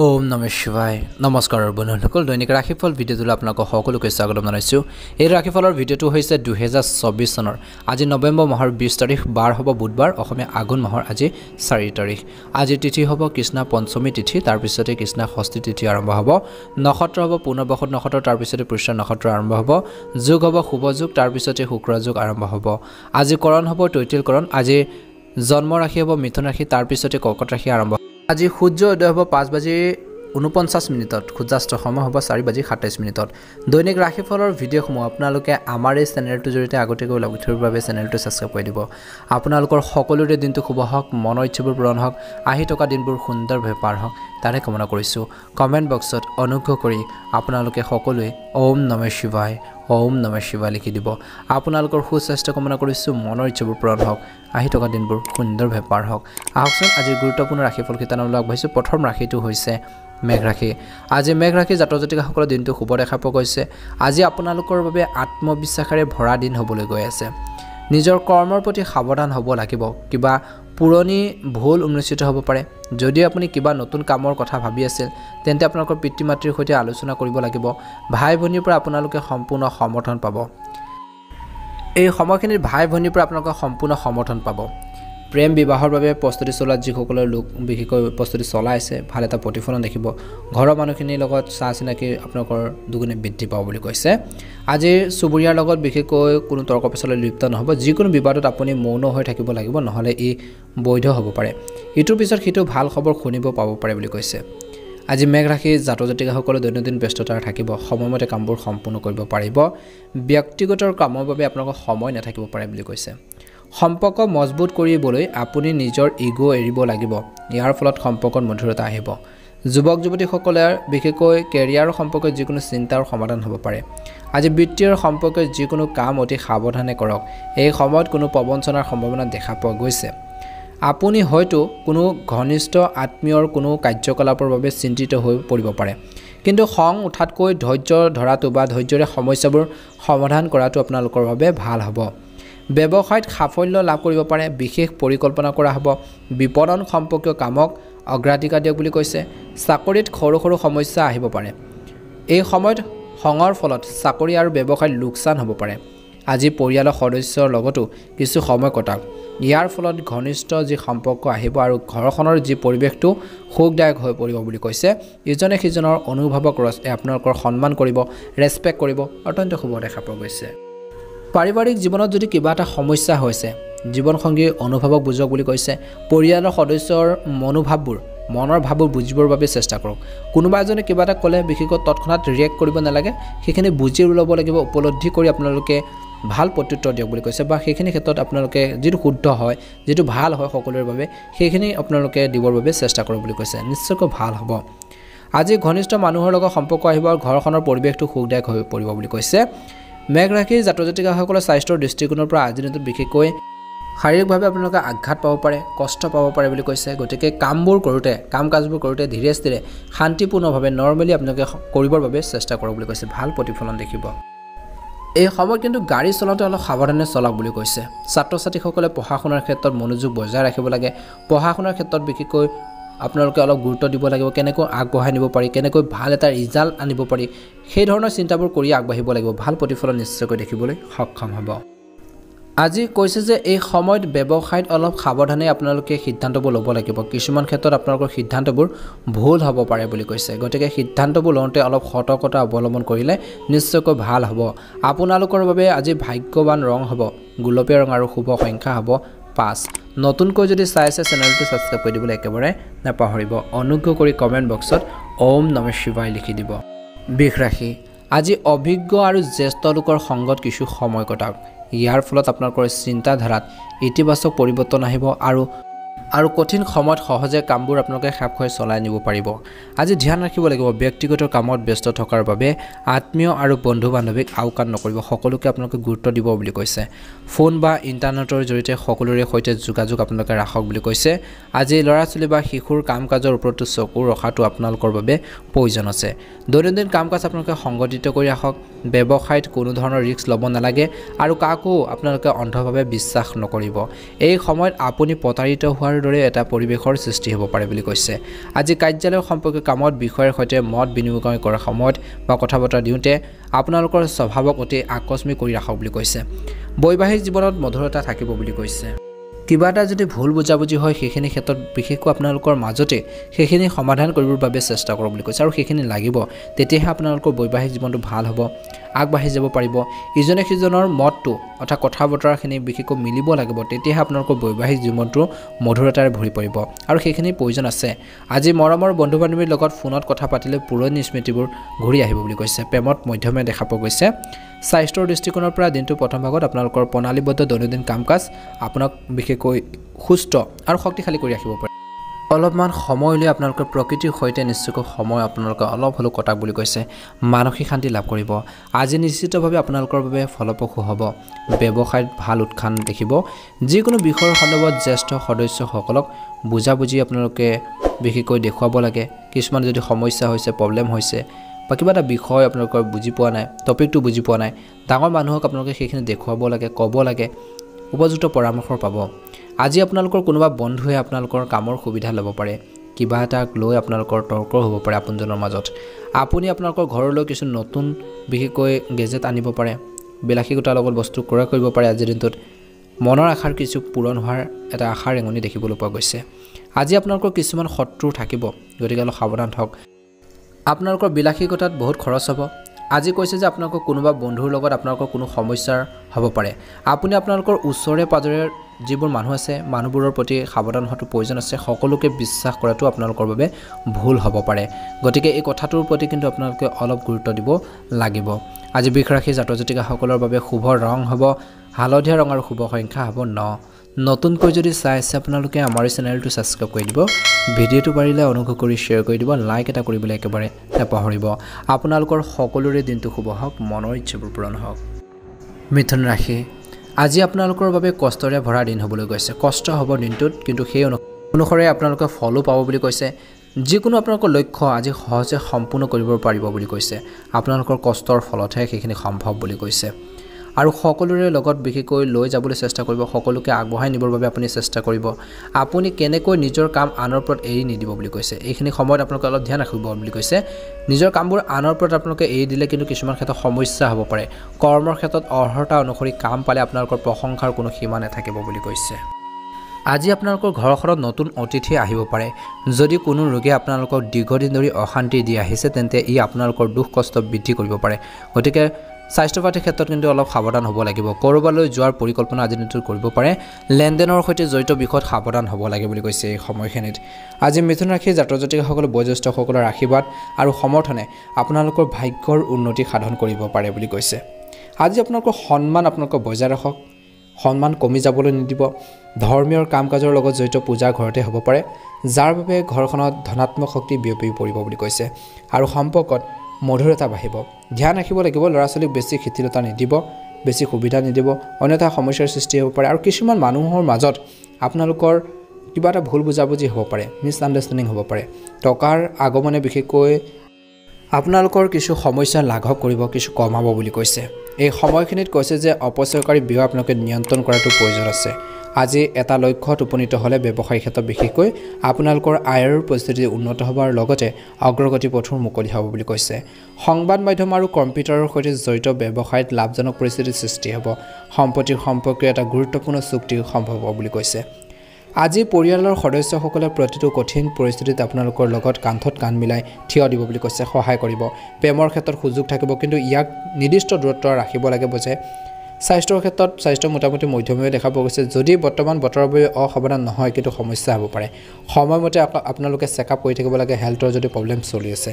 ओम नमः शिवाय नमस्कार बन्धुসকল দৈনিক ৰাশিফল ভিডিঅ'টোলৈ আপোনালোকক সকলোকে স্বাগতম জনাইছো। এই ৰাশিফলৰ ভিডিঅ'টো হৈছে 2024 চনৰ আজি নৱেম্বৰ মাহৰ 20 তাৰিখ বাৰ হ'ব বুধবাৰ অসমীয়া আঘোণ মাহৰ আজি 4 তাৰিখ। আজি তিথি হ'ব কৃষ্ণ পঞ্চমী তিথি, তাৰ পিছতে কৃষ্ণ ষষ্ঠী তিথি আৰম্ভ হ'ব। নক্ষত্ৰ হ'ব পুনৰ্বসত নক্ষত্ৰ, তাৰ পিছতে পুষ্য নক্ষত্ৰ আৰম্ভ হ'ব। যোগ হ'ব শুভ যোগ, তাৰ পিছতে শুক্ৰ যোগ আৰম্ভ হ'ব। আজি কৰণ হ'ব তৈতিল কৰণ। আজি জন্ম ৰাশি হ'ব মিথুন ৰাশি, তাৰ পিছতে কৰ্কট ৰাশি আৰম্ভ। আজি সূৰ্য উদয় হ'ব 5:49 সূৰ্যাস্ত সময় হ'ব 4:27। দৈনিক ৰাশিফলৰ ভিডিঅ'সমূহ আপোনালোকে আমাৰ এই চেনেলটোৰ জৰিয়তে আগতীয়াকৈ লাভ উঠাৰ বাবে চেনেলটো ছাবস্ক্ৰাইব কৰি দিব। আপোনালোকৰ সকলোৰে দিনটো শুভ হওক, মনৰ ইচ্ছাবোৰ পূৰণ হওক, আহি থকা দিনবোৰ সুন্দৰভাৱে পাৰ হওক তাৰে কামনা কৰিছোঁ। কমেণ্ট বক্সত অনুগ্ৰহ কৰি আপোনালোকে সকলোৱে ওম নমঃ শিৱায় ওম নমঃ শিৱায় লিখি দিব। আপোনালোকৰ সুস্বাস্থ্য কামনা কৰিছোঁ, মনৰ ইচ্ছাবোৰ পূৰণ হওক, আহি থকা দিনবোৰ সুন্দৰভাৱে পাৰ হওক। আহকচোন আজিৰ গুৰুত্বপূৰ্ণ ৰাশিফল কেইটালৈ আগবাঢ়িছোঁ। প্ৰথম ৰাশিটো হৈছে মেঘ ৰাশি। আজি মেঘ ৰাশি জাতক জাতিকাসকলৰ দিনটো শুভ দেখা পোৱা গৈছে। আজি আপোনালোকৰ বাবে আত্মবিশ্বাসেৰে ভৰা দিন হ'বলৈ গৈ আছে। নিজৰ কৰ্মৰ প্ৰতি সাৱধান হ'ব লাগিব। কিবা পুৰণি ভুল উন্মোচিত হ'ব পাৰে। যদি আপুনি কিবা নতুন কামৰ কথা ভাবি আছিল তেন্তে আপোনালোকৰ পিতৃ মাতৃৰ সৈতে আলোচনা কৰিব লাগিব। ভাই ভনীৰ পৰা আপোনালোকে সম্পূৰ্ণ সমৰ্থন পাব। এই সময়খিনিত ভাই ভনীৰ পৰা আপোনালোকে সম্পূৰ্ণ সমৰ্থন পাব। প্ৰেম বিবাহৰ বাবে প্ৰস্তুতি চলোৱা যিসকলৰ লোক বিশেষকৈ প্ৰস্তুতি চলাই আছে, ভাল এটা প্ৰতিফলন দেখিব। ঘৰৰ মানুহখিনিৰ লগত চাহ চিনাকি আপোনালোকৰ দুগুণে বৃদ্ধি পাব বুলি কৈছে। আজি চুবুৰীয়াৰ লগত বিশেষকৈ কোনো তৰ্ক পেচালৈ লিপ্ত নহ'ব। যিকোনো বিবাদত আপুনি মৌন হৈ থাকিব লাগিব, নহ'লে ই বৈধ হ'ব পাৰে। ইটোৰ পিছত সিটো ভাল খবৰ শুনিব পাব পাৰে বুলি কৈছে। আজি মেঘ ৰাশি জাতক জাতিকাসকলে দৈনন্দিন ব্যস্ততা থাকিব। সময়মতে কামবোৰ সম্পূৰ্ণ কৰিব পাৰিব। ব্যক্তিগত কামৰ বাবে আপোনালোকৰ সময় নাথাকিব পাৰে বুলি কৈছে। সম্পৰ্ক মজবুত কৰিবলৈ আপুনি নিজৰ ইগ' এৰিব লাগিব। ইয়াৰ ফলত সম্পৰ্কত মধুৰতা আহিব। যুৱক যুৱতীসকলে বিশেষকৈ কেৰিয়াৰ সম্পৰ্কে যিকোনো চিন্তাৰ সমাধান হ'ব পাৰে। আজি বৃত্তিৰ সম্পৰ্কে যিকোনো কাম অতি সাৱধানে কৰক। এই সময়ত কোনো প্ৰবঞ্চনাৰ সম্ভাৱনা দেখা পোৱা গৈছে। আপুনি হয়তো কোনো ঘনিষ্ঠ আত্মীয়ৰ কোনো কাৰ্যকলাপৰ বাবে চিন্তিত হৈ পৰিব পাৰে, কিন্তু খং উঠাতকৈ ধৈৰ্য ধৰাটো বা ধৈৰ্যৰে সমস্যাবোৰ সমাধান কৰাটো আপোনালোকৰ বাবে ভাল হ'ব। ব্যৱসায়ত সাফল্য লাভ কৰিব পাৰে। বিশেষ পৰিকল্পনা কৰা হ'ব। বিপণন সম্পৰ্কীয় কামক অগ্ৰাধিকাৰ দিয়ক বুলি কৈছে। চাকৰিত সৰু সৰু সমস্যা আহিব পাৰে। এই সময়ত খঙৰ ফলত চাকৰি আৰু ব্যৱসায়ত লোকচান হ'ব পাৰে। আজি পৰিয়ালৰ সদস্যৰ লগতো কিছু সময় কটাওক। ইয়াৰ ফলত ঘনিষ্ঠ যি সম্পৰ্ক আহিব আৰু ঘৰখনৰ যি পৰিৱেশটো সুখদায়ক হৈ পৰিব বুলি কৈছে। ইজনে সিজনৰ অনুভৱক আপোনালোকৰ সন্মান কৰিব, ৰেচপেক্ট কৰিব, অত্যন্ত শুভ দেখা পোৱা গৈছে। পাৰিবাৰিক জীৱনত যদি কিবা এটা সমস্যা হৈছে, জীৱনসংগীৰ অনুভৱক বুজক বুলি কৈছে। পৰিয়ালৰ সদস্যৰ মনৰ ভাৱবোৰ বুজিবৰ বাবে চেষ্টা কৰক। কোনোবা এজনে কিবা এটা ক'লে বিশেষকৈ তৎক্ষণাত ৰিয়েক্ট কৰিব নালাগে। সেইখিনি বুজি ল'ব লাগিব, উপলব্ধি কৰি আপোনালোকে ভাল প্ৰত্যুত্তৰ দিয়ক বুলি কৈছে। বা সেইখিনি ক্ষেত্ৰত আপোনালোকে যিটো শুদ্ধ হয়, যিটো ভাল হয় সকলোৰে বাবে, সেইখিনি আপোনালোকে দিবৰ বাবে চেষ্টা কৰক বুলি কৈছে। নিশ্চয়কৈ ভাল হ'ব। আজি ঘনিষ্ঠ মানুহৰ লগত সম্পৰ্ক আহিব আৰু ঘৰখনৰ পৰিৱেশটো সুখদায়ক হৈ পৰিব বুলি কৈছে। মেঘ ৰাশিৰ জাতক জাতিকাসকলৰ স্বাস্থ্যৰ দৃষ্টিকোণৰ পৰা আজিৰ দিনটোত বিশেষকৈ শাৰীৰিকভাৱে আপোনালোকে আঘাত পাব পাৰে, কষ্ট পাব পাৰে বুলি কৈছে। গতিকে কাম কাজবোৰ কৰোঁতে ধীৰে স্থিৰে শান্তিপূৰ্ণভাৱে নৰ্মেলি আপোনালোকে কৰিবৰ বাবে চেষ্টা কৰক বুলি কৈছে। ভাল প্ৰতিফলন দেখিব। এই সময়ত কিন্তু গাড়ী চলাওঁতে অলপ সাৱধানে চলাওক বুলি কৈছে। ছাত্ৰ ছাত্ৰীসকলে পঢ়া শুনাৰ ক্ষেত্ৰত মনোযোগ বজাই ৰাখিব লাগে। পঢ়া শুনাৰ ক্ষেত্ৰত বিশেষকৈ আপোনালোকে অলপ গুৰুত্ব দিব লাগিব। কেনেকৈ আগবঢ়াই নিব পাৰি, কেনেকৈ ভাল এটা ৰিজাল্ট আনিব পাৰি, সেই ধৰণৰ চিন্তাবোৰ কৰি আগবাঢ়িব লাগিব। ভাল প্ৰতিফলন নিশ্চয়কৈ দেখিবলৈ সক্ষম হ'ব। আজি কৈছে যে এই সময়ত ব্যৱসায়ত অলপ সাৱধানে আপোনালোকে সিদ্ধান্তবোৰ ল'ব লাগিব। কিছুমান ক্ষেত্ৰত আপোনালোকৰ সিদ্ধান্তবোৰ ভুল হ'ব পাৰে বুলি কৈছে। গতিকে সিদ্ধান্তবোৰ লওঁতে অলপ সতৰ্কতা অৱলম্বন কৰিলে নিশ্চয়কৈ ভাল হ'ব। আপোনালোকৰ বাবে আজি ভাগ্যৱান ৰং হ'ব গুলপীয়া ৰং আৰু শুভ সংখ্যা হ'ব 5। নতুনকৈ যদি চাই আছে চেনেলটো ছাবস্ক্ৰাইব কৰি দিবলৈ একেবাৰে নাপাহৰিব। অনুগ্ৰহ কৰি কমেণ্ট বক্সত ওম নমঃ শিৱায় লিখি দিব। বৃষ ৰাশি। আজি অভিজ্ঞ আৰু জ্যেষ্ঠ লোকৰ সংগত কিছু সময় কটাওক। ইয়াৰ ফলত আপোনালোকৰ চিন্তাধাৰাত ইতিবাচক পৰিৱৰ্তন আহিব আৰু কঠিন সময়ত সহজে কামবোৰ আপোনালোকে খাপ খুৱাই চলাই নিব পাৰিব। আজি ধ্যান ৰাখিব লাগিব। ব্যক্তিগত কামত ব্যস্ত থকাৰ বাবে আত্মীয় আৰু বন্ধু বান্ধৱীক আওকাণ নকৰিব। সকলোকে আপোনালোকে গুৰুত্ব দিব বুলি কৈছে। ফোন বা ইণ্টাৰনেটৰ জৰিয়তে সকলোৰে সৈতে যোগাযোগ আপোনালোকে ৰাখক বুলি কৈছে। আজি ল'ৰা ছোৱালী বা শিশুৰ কাম কাজৰ ওপৰতো চকু ৰখাটো আপোনালোকৰ বাবে প্ৰয়োজন আছে। দৈনন্দিন কাম কাজ আপোনালোকে সংগঠিত কৰি ৰাখক। ব্যৱসায়ত কোনো ধৰণৰ ৰিস্ক ল'ব নালাগে আৰু কাকো আপোনালোকে অন্ধভাৱে বিশ্বাস নকৰিব। এই সময়ত আপুনি প্ৰতাৰিত হোৱাৰ দৰে এটা পৰিৱেশৰ সৃষ্টি হ'ব পাৰে বুলি কৈছে আজি কাৰ্যালয় সম্পৰ্কীয় কামত বিষয়ৰ সৈতে মত বিনিময় কৰাৰ সময়ত বা কথা বতৰা দিওঁতে আপোনালোকৰ স্বভাৱক অতি আকস্মিক কৰি ৰাখক বুলি কৈছে বৈবাহিক জীৱনত মধুৰতা থাকিব বুলি কৈছে কিবা এটা যদি ভুল বুজাবুজি হয় সেইখিনি ক্ষেত্ৰত বিশেষকৈ আপোনালোকৰ মাজতে সেইখিনি সমাধান কৰিবৰ বাবে চেষ্টা কৰক বুলি কৈছে আৰু সেইখিনি লাগিব তেতিয়াহে আপোনালোকৰ বৈবাহিক জীৱনটো ভাল হ'ব আগবাঢ়ি যাব পাৰিব ইজনে সিজনৰ মতটো অথা কথা বতৰাখিনি বিশেষকৈ মিলিব লাগিব তেতিয়াহে আপোনালোকৰ বৈবাহিক জীৱনটো মধুৰতাৰে ভৰি পৰিব আৰু সেইখিনি প্ৰয়োজন আছে আজি মৰমৰ বন্ধু বান্ধৱীৰ লগত ফোনত কথা পাতিলে পুৰণি স্মৃতিবোৰ ঘূৰি আহিব বুলি কৈছে প্ৰেমত মধ্যমে দেখা পোৱা গৈছে স্বাস্থ্যৰ দৃষ্টিকোণৰ পৰা দিনটো প্ৰথম ভাগত আপোনালোকৰ প্ৰণালীবদ্ধ দৈনন্দিন কাম-কাজ আপোনাক বিশেষকৈ সুস্থ আৰু শক্তিশালী কৰি ৰাখিব পাৰে অলপমান সময় লৈ আপোনালোকৰ প্ৰকৃতিৰ সৈতে নিশ্চয়কৈ সময় আপোনালোকে অলপ হ'লেও কটাক বুলি কৈছে মানসিক শান্তি লাভ কৰিব আজি নিশ্চিতভাৱে আপোনালোকৰ বাবে ফলপ্ৰসূ হ'ব ব্যৱসায়ত ভাল উৎখান দেখিব যিকোনো বিষয়ৰ সন্দৰ্ভত জ্যেষ্ঠ সদস্যসকলক বুজাবুজি আপোনালোকে বিশেষকৈ দেখুৱাব লাগে কিছুমান যদি সমস্যা হৈছে প্ৰব্লেম হৈছে বা কিবা এটা বিষয় আপোনালোকৰ বুজি পোৱা নাই টপিকটো বুজি পোৱা নাই ডাঙৰ মানুহক আপোনালোকে সেইখিনি দেখুৱাব লাগে ক'ব লাগে উপযুক্ত পৰামৰ্শ পাব আজি আপোনালোকৰ কোনোবা বন্ধুৱে আপোনালোকৰ কামৰ সুবিধা ল'ব পাৰে কিবা এটা লৈ আপোনালোকৰ তৰ্ক হ'ব পাৰে আপোনজনৰ মাজত আপুনি আপোনালোকৰ ঘৰলৈ কিছু নতুন বিশেষকৈ গেজেট আনিব পাৰে বিলাসীকতাৰ লগত বস্তু ক্ৰয় কৰিব পাৰে আজিৰ দিনটোত মনৰ আশাৰ কিছু পূৰণ হোৱাৰ এটা আশাৰ ৰেঙনি দেখিবলৈ পোৱা গৈছে আজি আপোনালোকৰ কিছুমান শত্ৰু থাকিব গতিকে অলপ সাৱধান হওক আপোনালোকৰ বিলাসীকতাত বহুত খৰচ হ'ব আজি কৈছে যে আপোনালোকৰ কোনোবা বন্ধুৰ লগত আপোনালোকৰ কোনো সমস্যাৰ হ'ব পাৰে আপুনি আপোনালোকৰ ওচৰে পাজৰে যিবোৰ মানুহ আছে মানুহবোৰৰ প্ৰতি সাৱধান হোৱাটো প্ৰয়োজন আছে সকলোকে বিশ্বাস কৰাটো আপোনালোকৰ বাবে ভুল হ'ব পাৰে গতিকে এই কথাটোৰ প্ৰতি কিন্তু আপোনালোকে অলপ গুৰুত্ব দিব লাগিব আজি বৃষ ৰাশি জাতক জাতিকাসকলৰ বাবে শুভ ৰং হ'ব হালধীয়া ৰং আৰু শুভ সংখ্যা হ'ব 9 নতুনকৈ যদি চাই আছে আপোনালোকে আমাৰ চেনেলটো সাবস্ক্ৰাইব কৰি দিব ভিডিঅ'টো পাৰিলে অনুগ্ৰহ কৰি শ্বেয়াৰ কৰি দিব লাইক এটা কৰিবলৈ একেবাৰে নাপাহৰিব আপোনালোকৰ সকলোৰে দিনটো শুভ হওক মনৰ ইচ্ছাবোৰ পূৰণ হওক মিথুন ৰাশি আজি আপোনালোকৰ বাবে কষ্টৰে ভৰা দিন হ'বলৈ গৈছে কষ্ট হ'ব দিনটোত কিন্তু সেই অনুসৰি আপোনালোকে ফলো পাব বুলি কৈছে যিকোনো আপোনালোকৰ লক্ষ্য আজি সহজে সম্পূৰ্ণ কৰিব পাৰিব বুলি কৈছে আপোনালোকৰ কষ্টৰ ফলতহে সেইখিনি সম্ভৱ বুলি কৈছে আৰু সকলোৰে লগত বিশেষকৈ লৈ যাবলৈ চেষ্টা কৰিব সকলোকে আগবঢ়াই নিবৰ বাবে আপুনি চেষ্টা কৰিব আপুনি কেনেকৈ নিজৰ কাম আনৰ ওপৰত এৰি নিদিব বুলি কৈছে এইখিনি সময়ত আপোনালোকে অলপ ধ্যান ৰাখিব বুলি কৈছে নিজৰ কামবোৰ আনৰ ওপৰত আপোনালোকে এৰি দিলে কিন্তু কিছুমান ক্ষেত্ৰত সমস্যা হ'ব পাৰে কৰ্মৰ ক্ষেত্ৰত অৰ্হতা অনুসৰি কাম পালে আপোনালোকৰ প্ৰশংসাৰ কোনো সীমা নাথাকিব বুলি কৈছে আজি আপোনালোকৰ ঘৰখনত নতুন অতিথি আহিব পাৰে যদি কোনো ৰোগে আপোনালোকক দীৰ্ঘদিন ধৰি অশান্তি দি আহিছে তেন্তে ই আপোনালোকৰ দুখ কষ্ট বৃদ্ধি কৰিব পাৰে গতিকে স্বাস্থ্যপাতিৰ ক্ষেত্ৰত কিন্তু অলপ সাৱধান হ'ব লাগিব কৰবালৈ যোৱাৰ পৰিকল্পনা আজি দিনটোত কৰিব পাৰে লেনদেনৰ সৈতে জড়িত বিষয়ত সাৱধান হ'ব লাগে বুলি কৈছে এই সময়খিনিত আজি মিথুন ৰাশিৰ জাতক জাতিকাসকলৰ বয়োজ্যেষ্ঠসকলৰ আশীৰ্বাদ আৰু সমৰ্থনে আপোনালোকৰ ভাগ্যৰ উন্নতি সাধন কৰিব পাৰে বুলি কৈছে আজি আপোনালোকৰ সন্মান আপোনালোকৰ বজাই ৰাখক সন্মান কমি যাবলৈ নিদিব ধৰ্মীয় কাম-কাজৰ লগত জড়িত পূজা ঘৰতে হ'ব পাৰে যাৰ বাবে ঘৰখনত ধনাত্মক শক্তি বিয়পি পৰিব বুলি কৈছে আৰু সম্পৰ্কত মধুৰতা বাঢ়িব ধ্যান ৰাখিব লাগিব ল'ৰা ছোৱালীক বেছি শিথিলতা নিদিব বেছি সুবিধা নিদিব অন্যথা সমস্যাৰ সৃষ্টি হ'ব পাৰে আৰু কিছুমান মানুহৰ মাজত আপোনালোকৰ কিবা এটা ভুল বুজাবুজি হ'ব পাৰে মিছ আণ্ডাৰষ্টেণ্ডিং হ'ব পাৰে টকাৰ আগমনে বিশেষকৈ আপোনালোকৰ কিছু সমস্যা লাঘৱ কৰিব কিছু কমাব বুলি কৈছে এই সময়খিনিত কৈছে যে অপচয়কাৰী ব্যয় আপোনালোকে নিয়ন্ত্ৰণ কৰাটো প্ৰয়োজন আছে আজি এটা লক্ষ্যত উপনীত হ'লে ব্যৱসায়িক ক্ষেত্ৰত বিশেষকৈ আপোনালোকৰ আয়ৰ পৰিস্থিতি উন্নত হ'ব আৰু লগতে অগ্ৰগতি পথৰ মুকলি হ'ব বুলি কৈছে সংবাদ মাধ্যম আৰু কম্পিউটাৰৰ সৈতে জড়িত ব্যৱসায়ত লাভজনক পৰিস্থিতিৰ সৃষ্টি হ'ব সম্পত্তিৰ সম্পৰ্কীয় এটা গুৰুত্বপূৰ্ণ চুক্তি সম্ভৱ হ'ব বুলি কৈছে আজি পৰিয়ালৰ সদস্যসকলে প্ৰতিটো কঠিন পৰিস্থিতিত আপোনালোকৰ লগত কান্ধত কান্ধ মিলাই থিয় দিব বুলি কৈছে সহায় কৰিব প্ৰেমৰ ক্ষেত্ৰত সুযোগ থাকিব কিন্তু ইয়াক নিৰ্দিষ্ট দূৰত্ব ৰাখিব লাগিব যে স্বাস্থ্যৰ ক্ষেত্ৰত স্বাস্থ্য মোটামুটি মধ্যমীয়া দেখা পোৱা গৈছে যদি বৰ্তমান বতৰৰ বাবে অসাৱধান নহয় কিন্তু সমস্যা হ'ব পাৰে সময়মতে আপোনালোকে চেকআপ কৰি থাকিব লাগে হেল্থৰ যদি প্ৰব্লেম চলি আছে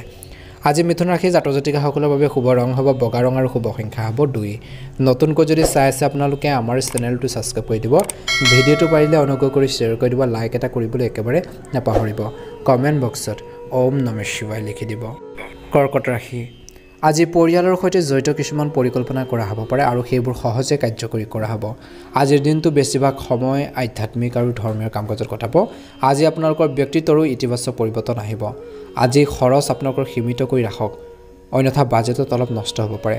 আজি মিথুন ৰাশি জাতক জাতিকাসকলৰ বাবে শুভ ৰং হ'ব বগা ৰং আৰু শুভ সংখ্যা হ'ব 2 নতুনকৈ যদি চাই আছে আপোনালোকে আমাৰ চেনেলটো সাবস্ক্ৰাইব কৰি দিব ভিডিঅ'টো পাৰিলে অনুগ্ৰহ কৰি শ্বেয়াৰ কৰি দিব লাইক এটা কৰিবলৈ একেবাৰে নাপাহৰিব কমেণ্ট বক্সত ওম নমঃ শিৱায় লিখি দিব কৰ্কট ৰাশি আজি পৰিয়ালৰ সৈতে জড়িত কিছুমান পৰিকল্পনা কৰা হ'ব পাৰে আৰু সেইবোৰ সহজে কাৰ্যকৰী কৰা হ'ব আজিৰ দিনটো বেছিভাগ সময় আধ্যাত্মিক আৰু ধৰ্মীয় কাম-কাজত কটাব আজি আপোনালোকৰ ব্যক্তিত্বৰো ইতিবাচক পৰিৱৰ্তন আহিব আজি খৰচ আপোনালোকৰ সীমিত কৰি ৰাখক অন্যথা বাজেটত অলপ নষ্ট হ'ব পাৰে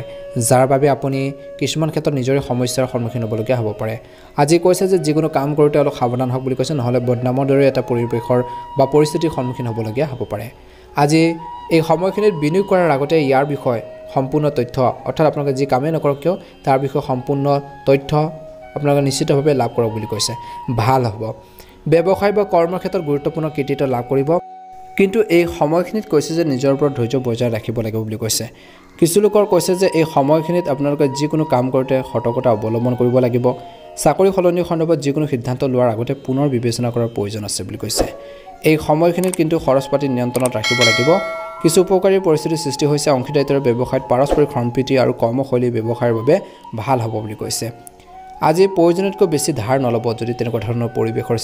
যাৰ বাবে আপুনি কিছুমান ক্ষেত্ৰত নিজৰে সমস্যাৰ সন্মুখীন হ'বলগীয়া হ'ব পাৰে আজি কৈছে যে যিকোনো কাম কৰোঁতে অলপ সাৱধান হওক বুলি কৈছে নহ'লে বদনামৰ দৰে এটা পৰিৱেশৰ বা পৰিস্থিতিৰ সন্মুখীন হ'বলগীয়া হ'ব পাৰে আজি এই সময়খিনিত বিনিয়োগ কৰাৰ আগতে ইয়াৰ বিষয়ে সম্পূৰ্ণ তথ্য অৰ্থাৎ আপোনালোকে যি কামেই নকৰক কিয় তাৰ বিষয়ে সম্পূৰ্ণ তথ্য আপোনালোকে নিশ্চিতভাৱে লাভ কৰক বুলি কৈছে ভাল হ'ব ব্যৱসায় বা কৰ্মৰ ক্ষেত্ৰত গুৰুত্বপূৰ্ণ কৃতিত্ব লাভ কৰিব কিন্তু এই সময়খিনিত কৈছে যে নিজৰ ওপৰত ধৈৰ্য বজাই ৰাখিব লাগিব বুলি কৈছে কিছু লোকৰ কৈছে যে এই সময়খিনিত আপোনালোকে যিকোনো কাম কৰোঁতে সতৰ্কতা অৱলম্বন কৰিব লাগিব চাকৰি সলনি সন্দৰ্ভত যিকোনো সিদ্ধান্ত লোৱাৰ আগতে পুনৰ বিবেচনা কৰাৰ প্ৰয়োজন আছে বুলি কৈছে এই সময়খিনিত কিন্তু খৰচ পাতি নিয়ন্ত্ৰণত ৰাখিব লাগিব কিছু উপকাৰী পৰিস্থিতিৰ সৃষ্টি হৈছে অংশীদাৰিত্বৰ ব্যৱসায়ত পাৰস্পৰিক সম্প্ৰীতি আৰু কৰ্মশৈলী ব্যৱসায়ৰ বাবে ভাল হ'ব বুলি কৈছে আজি প্ৰয়োজনতকৈ বেছি ধাৰ নল'ব যদি তেনেকুৱা ধৰণৰ পৰিৱেশৰ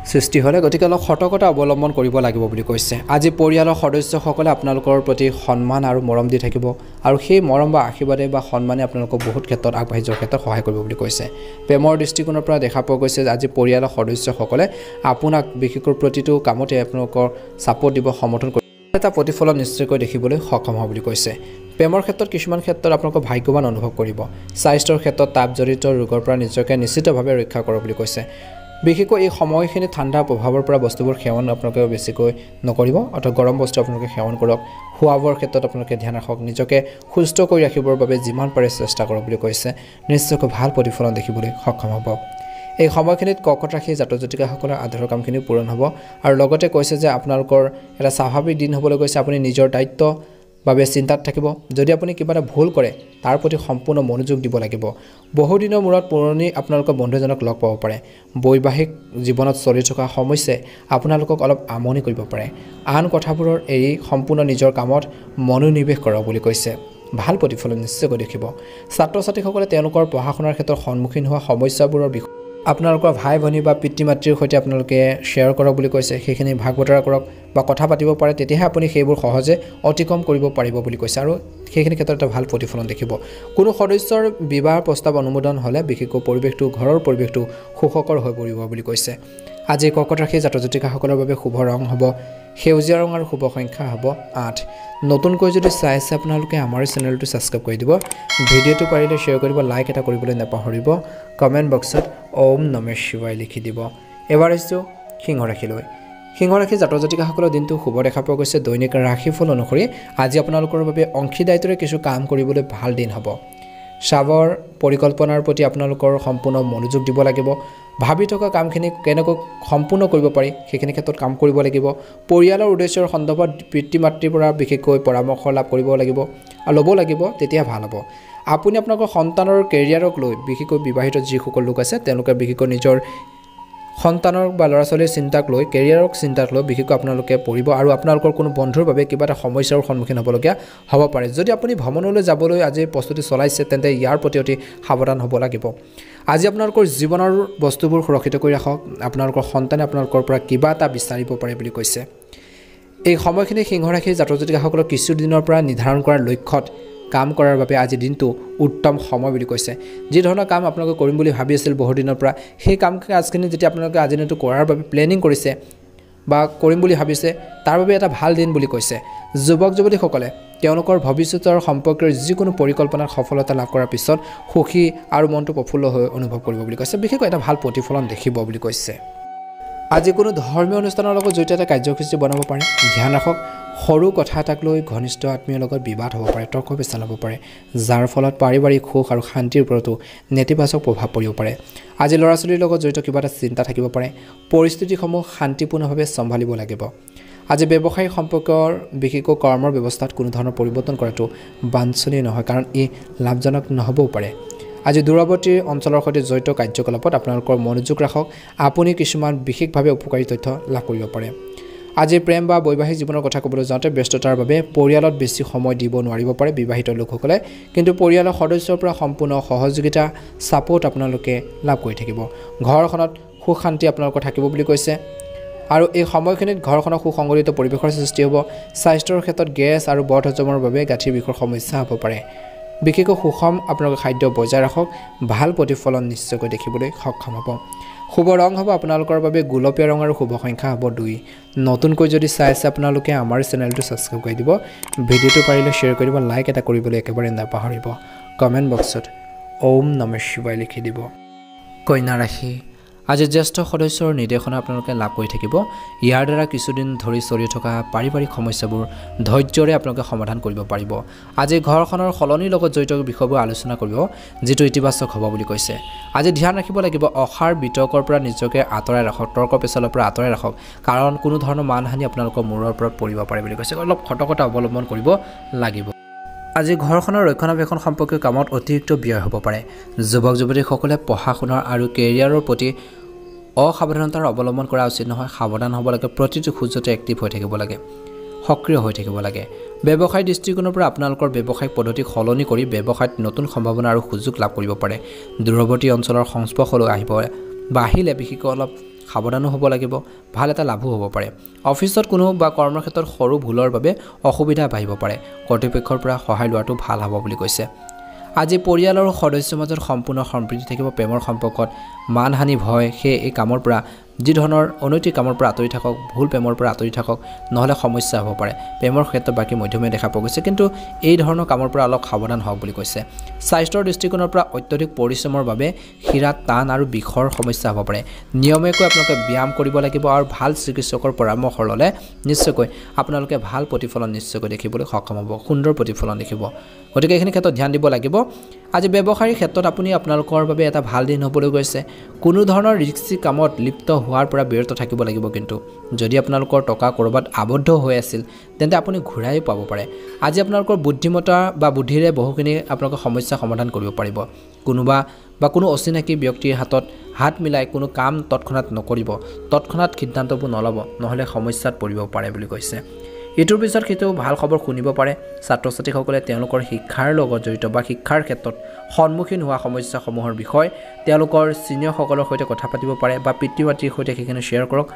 সৃষ্টি হ'লে গতিকে অলপ সতৰ্কতা অৱলম্বন কৰিব লাগিব বুলি কৈছে আজি পৰিয়ালৰ সদস্যসকলে আপোনালোকৰ প্ৰতি সন্মান আৰু মৰম দি থাকিব আৰু সেই মৰম বা আশীৰ্বাদে বা সন্মানে আপোনালোকক বহুত ক্ষেত্ৰত আগবাঢ়ি যোৱাৰ ক্ষেত্ৰত সহায় কৰিব বুলি কৈছে প্ৰেমৰ দৃষ্টিকোণৰ পৰা দেখা পোৱা গৈছে যে আজি পৰিয়ালৰ সদস্যসকলে আপোনাক বিশেষকৈ প্ৰতিটো কামতে আপোনালোকৰ ছাপোৰ্ট দিব সমৰ্থন কৰিব এটা প্ৰতিফলন নিশ্চয়কৈ দেখিবলৈ সক্ষম হ'ব বুলি কৈছে প্ৰেমৰ ক্ষেত্ৰত কিছুমান ক্ষেত্ৰত আপোনালোকক ভাগ্যৱান অনুভৱ কৰিব স্বাস্থ্যৰ ক্ষেত্ৰত তাপজনিত ৰোগৰ পৰা নিজকে নিশ্চিতভাৱে ৰক্ষা কৰক বুলি কৈছে বিশেষকৈ এই সময়খিনি ঠাণ্ডাৰ প্ৰভাৱৰ পৰা বস্তুবোৰ সেৱন আপোনালোকে বেছিকৈ নকৰিব অৰ্থাৎ গৰম বস্তু আপোনালোকে সেৱন কৰক খোৱা-বোৱাৰ ক্ষেত্ৰত আপোনালোকে ধ্যান ৰাখক নিজকে সুস্থ কৰি ৰাখিবৰ বাবে যিমান পাৰে চেষ্টা কৰক বুলি কৈছে নিশ্চয়কৈ ভাল প্ৰতিফলন দেখিবলৈ সক্ষম হ'ব এই সময়খিনিত কৰ্কট ৰাশিৰ জাতক জাতিকাসকলৰ আধাৰৰ কামখিনি পূৰণ হ'ব আৰু লগতে কৈছে যে আপোনালোকৰ এটা স্বাভাৱিক দিন হ'বলৈ গৈছে আপুনি নিজৰ দায়িত্ব বাবে চিন্তাত থাকিব যদি আপুনি কিবা এটা ভুল কৰে তাৰ প্ৰতি সম্পূৰ্ণ মনোযোগ দিব লাগিব বহু দিনৰ মূৰত পুৰণি আপোনালোকৰ বন্ধুজনক লগ পাব পাৰে বৈবাহিক জীৱনত চলি থকা সমস্যাই আপোনালোকক অলপ আমনি কৰিব পাৰে আন কথাবোৰৰ এৰি সম্পূৰ্ণ নিজৰ কামত মনোনিৱেশ কৰক বুলি কৈছে ভাল প্ৰতিফলন নিশ্চয়কৈ দেখিব ছাত্ৰ ছাত্ৰীসকলে তেওঁলোকৰ পঢ়া শুনাৰ ক্ষেত্ৰত সন্মুখীন হোৱা সমস্যাবোৰৰ বিষয়ে আপোনালোকৰ ভাই ভনী বা পিতৃ মাতৃৰ সৈতে আপোনালোকে শ্বেয়াৰ কৰক বুলি কৈছে সেইখিনি ভাগ বতৰা কৰক বা কথা পাতিব পাৰে তেতিয়াহে আপুনি সেইবোৰ সহজে অতিক্ৰম কৰিব পাৰিব বুলি কৈছে আৰু সেইখিনি ক্ষেত্ৰত এটা ভাল প্ৰতিফলন দেখিব কোনো সদস্যৰ বিবাহ প্ৰস্তাৱ অনুমোদন হ'লে বিশেষকৈ পৰিৱেশটো ঘৰৰ পৰিৱেশটো সুখকৰ হৈ পৰিব বুলি কৈছে আজি কৰ্কট ৰাশিৰ জাতক জাতিকাসকলৰ বাবে শুভ ৰং হ'ব সেউজীয়া ৰং আৰু শুভ সংখ্যা হ'ব 8 নতুনকৈ যদি চাই আছে আপোনালোকে আমাৰ চেনেলটো ছাবস্ক্ৰাইব কৰি দিব ভিডিঅ'টো পাৰিলে শ্বেয়াৰ কৰিব লাইক এটা কৰিবলৈ নাপাহৰিব কমেণ্ট বক্সত ওম নমঃ শিৱায় লিখি দিব এবাৰ আহিছোঁ সিংহ ৰাশিলৈ সিংহ ৰাশিৰ জাতক জাতিকাসকলৰ দিনটো শুভ দেখা পোৱা গৈছে দৈনিক ৰাশিফল অনুসৰি আজি আপোনালোকৰ বাবে অংশীদাৰিত্বৰে কিছু কাম কৰিবলৈ ভাল দিন হ'ব সাৱৰ পৰিকল্পনাৰ প্ৰতি আপোনালোকৰ সম্পূৰ্ণ মনোযোগ দিব লাগিব ভাবি থকা কামখিনি কেনেকৈ সম্পূৰ্ণ কৰিব পাৰি সেইখিনি ক্ষেত্ৰত কাম কৰিব লাগিব পৰিয়ালৰ উদ্দেশ্যৰ সন্দৰ্ভত পিতৃ মাতৃৰ পৰা বিশেষকৈ পৰামৰ্শ লাভ কৰিব লাগিব আৰু ল'ব লাগিব তেতিয়া ভাল হ'ব আপুনি আপোনালোকৰ সন্তানৰ কেৰিয়াৰক লৈ বিশেষকৈ বিবাহিত যিসকল লোক আছে তেওঁলোকে বিশেষকৈ নিজৰ সন্তানৰ বা ল'ৰা ছোৱালীৰ চিন্তাক লৈ কেৰিয়াৰক চিন্তাক লৈ বিশেষকৈ আপোনালোকে পঢ়িব আৰু আপোনালোকৰ কোনো বন্ধুৰ বাবে কিবা এটা সমস্যাৰ সন্মুখীন হ'বলগীয়া হ'ব পাৰে যদি আপুনি ভ্ৰমণলৈ যাবলৈ আজি প্ৰস্তুতি চলাইছে তেন্তে ইয়াৰ প্ৰতি অতি সাৱধান হ'ব লাগিব আজি আপোনালোকৰ জীৱনৰ বস্তুবোৰ সুৰক্ষিত কৰি ৰাখক আপোনালোকৰ সন্তানে আপোনালোকৰ পৰা কিবা এটা বিচাৰিব পাৰে বুলি কৈছে এই সময়খিনি সিংহ ৰাশিৰ জাতক জাতিকাসকলৰ কিছুদিনৰ পৰা নিৰ্ধাৰণ কৰাৰ লক্ষ্যত কাম কৰাৰ বাবে আজি দিনটো উত্তম সময় বুলি কৈছে যি ধৰণৰ কাম আপোনালোকে কৰিম বুলি ভাবি আছিল বহু দিনৰ পৰা সেই কাম কাজখিনি যেতিয়া আপোনালোকে আজি দিনটো কৰাৰ বাবে প্লেনিং কৰিছে বা কৰিম বুলি ভাবিছে তাৰ বাবে এটা ভাল দিন বুলি কৈছে যুৱক যুৱতীসকলে তেওঁলোকৰ ভৱিষ্যতৰ সম্পৰ্কৰ যিকোনো পৰিকল্পনাৰ সফলতা লাভ কৰাৰ পিছত সুখী আৰু মনটো প্ৰফুল্ল হৈ অনুভৱ কৰিব বুলি কৈছে বিশেষকৈ এটা ভাল প্ৰতিফলন দেখিব বুলি কৈছে আজি কোনো ধৰ্মীয় অনুষ্ঠানৰ লগত জড়িত এটা কাৰ্যসূচী বনাব পাৰে ধ্যান ৰাখক সৰু কথা এটাক লৈ ঘনিষ্ঠ আত্মীয়ৰ লগত বিবাদ হ'ব পাৰে তৰ্ক বিতৰ্ক হ'ব পাৰে যাৰ ফলত পাৰিবাৰিক সুখ আৰু শান্তিৰ ওপৰতো নেতিবাচক প্ৰভাৱ পৰিব পাৰে আজি ল'ৰা ছোৱালীৰ লগত জড়িত কিবা এটা চিন্তা থাকিব পাৰে পৰিস্থিতিসমূহ শান্তিপূৰ্ণভাৱে চম্ভালিব লাগিব আজি ব্যৱসায়িক সম্পৰ্কৰ বিশেষকৈ কৰ্মৰ ব্যৱস্থাত কোনো ধৰণৰ পৰিৱৰ্তন কৰাটো বাঞ্ছনীয় নহয় কাৰণ ই লাভজনক নহ'বও পাৰে আজি দূৰৱৰ্তী অঞ্চলৰ সৈতে জড়িত কাৰ্যকলাপত আপোনালোকৰ মনোযোগ ৰাখক আপুনি কিছুমান বিশেষভাৱে উপকাৰী তথ্য লাভ কৰিব পাৰে আজি প্ৰেম বা বৈবাহিক জীৱনৰ কথা ক'বলৈ যাওঁতে ব্যস্ততাৰ বাবে পৰিয়ালত বেছি সময় দিব নোৱাৰিব পাৰে বিবাহিত লোকসকলে কিন্তু পৰিয়ালৰ সদস্যৰ পৰা সম্পূৰ্ণ সহযোগিতা ছাপোৰ্ট আপোনালোকে লাভ কৰি থাকিব ঘৰখনত সুখ শান্তি আপোনালোকৰ থাকিব বুলি কৈছে আৰু এই সময়খিনিত ঘৰখনৰ সুসংগঠিত পৰিৱেশৰ সৃষ্টি হ'ব স্বাস্থ্যৰ ক্ষেত্ৰত গেছ আৰু বদ হজমৰ বাবে গাঁঠিৰ বিষৰ সমস্যা হ'ব পাৰে বিশেষকৈ সুষম আপোনালোকে খাদ্য বজাই ৰাখক ভাল প্ৰতিফলন নিশ্চয়কৈ দেখিবলৈ সক্ষম হ'ব শুভ ৰং হ'ব আপোনালোকৰ বাবে গুলপীয়া ৰং আৰু শুভ সংখ্যা হ'ব 2 নতুনকৈ যদি চাই আছে আপোনালোকে আমাৰ চেনেলটো সাবস্ক্ৰাইব কৰি দিব ভিডিঅ'টো পাৰিলে শ্বেয়াৰ কৰি দিব লাইক এটা কৰিবলৈ একেবাৰে নাপাহৰিব কমেন্ট বক্সত ওম নমঃ শিৱায় লিখি দিব কন্যা ৰাশি আজি জ্যেষ্ঠ সদস্যৰ নিৰ্দেশনা আপোনালোকে লাভ কৰি থাকিব ইয়াৰ দ্বাৰা কিছুদিন ধৰি চলি থকা পাৰিবাৰিক সমস্যাবোৰ ধৈৰ্যৰে আপোনালোকে সমাধান কৰিব পাৰিব আজি ঘৰখনৰ সলনিৰ লগত জড়িত বিষয়বোৰ আলোচনা কৰিব যেটো ইতিবাচক হ'ব বুলি কৈছে আজি ধ্যান ৰাখিব লাগিব অসাৰ বিতৰ্কৰ পৰা নিজকে আঁতৰাই ৰাখক তৰ্ক পেচালৰ পৰা আঁতৰাই ৰাখক কাৰণ কোনো ধৰণৰ মানহানি আপোনালোকৰ মূৰৰ পৰা পৰিব পাৰে বুলি কৈছে অলপ সতৰ্কতা অৱলম্বন কৰিব লাগিব আজি ঘৰখনৰ ৰক্ষণাবেক্ষণ সম্পৰ্কীয় কামত অতিৰিক্ত ব্যয় হ'ব পাৰে যুৱক যুৱতীসকলে পঢ়া শুনা আৰু কেৰিয়াৰৰ প্ৰতি অসাৱধানতাৰ অৱলম্বন কৰা উচিত নহয় সাৱধান হ'ব লাগে প্ৰতিটো খোজতে এক্টিভ হৈ থাকিব লাগে সক্ৰিয় হৈ থাকিব লাগে ব্যৱসায় দৃষ্টিকোণৰ পৰা আপোনালোকৰ ব্যৱসায়িক পদ্ধতি সলনি কৰি ব্যৱসায়ত নতুন সম্ভাৱনা আৰু সুযোগ লাভ কৰিব পাৰে দূৰৱৰ্তী অঞ্চলৰ সংস্পৰ্শলৈ আহিব বা আহিলে বিশেষকৈ অলপ সাৱধানো হ'ব লাগিব ভাল এটা লাভো হ'ব পাৰে অফিচত কোনো বা কৰ্মক্ষেত্ৰত সৰু ভুলৰ বাবে অসুবিধা আহিব পাৰে কৰ্তৃপক্ষৰ পৰা সহায় লোৱাটো ভাল হ'ব বুলি কৈছে আজি পৰিয়ালৰ সদস্যৰ মাজত সম্পূৰ্ণ সম্প্ৰীতি থাকিব প্ৰেমৰ সম্পৰ্কত মানহানি ভয় সেই এই কামৰ পৰা যি ধৰণৰ অনৈতিক কামৰ পৰা আঁতৰি থাকক ভুল প্ৰেমৰ পৰা আঁতৰি থাকক নহলে সমস্যা হ'ব পাৰে প্ৰেমৰ ক্ষেত্ৰত বাকি মধ্যমীয়া দেখা পোৱা গৈছে কিন্তু এই ধৰণৰ কামৰ পৰা অলপ সাৱধান হওক বুলি কৈছে স্বাস্থ্যৰ দৃষ্টিকোণৰ পৰা অত্যধিক পৰিশ্ৰমৰ বাবে শিৰাত টান আৰু বিষৰ সমস্যা হ'ব পাৰে নিয়মীয়াকৈ আপোনালোকে ব্যায়াম কৰিব লাগিব আৰু ভাল চিকিৎসকৰ পৰামৰ্শ ল'লে নিশ্চয়কৈ আপোনালোকে ভাল প্ৰতিফলন নিশ্চয়কৈ দেখিবলৈ সক্ষম হ'ব সুন্দৰ প্ৰতিফলন দেখিব গতিকে এইখিনি ক্ষেত্ৰত ধ্যান দিব লাগিব আজি ব্যৱসায়িক ক্ষেত্ৰত আপুনি আপোনালোকৰ বাবে এটা ভাল দিন হ'বলৈ গৈছে কোনো ধৰণৰ ৰিস্কি কামত লিপ্ত হোৱাৰ পৰা বিৰত থাকিব লাগিব কিন্তু যদি আপোনালোকৰ টকা কৰবাত আবদ্ধ হৈ আছিল তেন্তে আপুনি ঘূৰাই পাব পাৰে আজি আপোনালোকৰ বুদ্ধিমত্তা বা বুদ্ধিৰে বহুখিনি আপোনালোকৰ সমস্যা সমাধান কৰিব পাৰিব কোনোবা বা কোনো অচিনাকি ব্যক্তিৰ হাতত হাত মিলাই কোনো কাম তৎক্ষণাত নকৰিব তৎক্ষণাত সিদ্ধান্তবোৰ নল'ব নহলে সমস্যাত পৰিব পাৰে বুলি কৈছে ইটোৰ পিছত সেইটো ভাল খবৰ শুনিব পাৰে ছাত্ৰ ছাত্ৰীসকলে তেওঁলোকৰ শিক্ষাৰ লগত জড়িত বা শিক্ষাৰ ক্ষেত্ৰত সন্মুখীন হোৱা সমস্যাসমূহৰ বিষয় তেওঁলোকৰ সিনিয়ৰসকলৰ সৈতে কথা পাতিব পাৰে বা পিতৃ মাতৃৰ সৈতে সেইখিনি শ্বেয়াৰ কৰক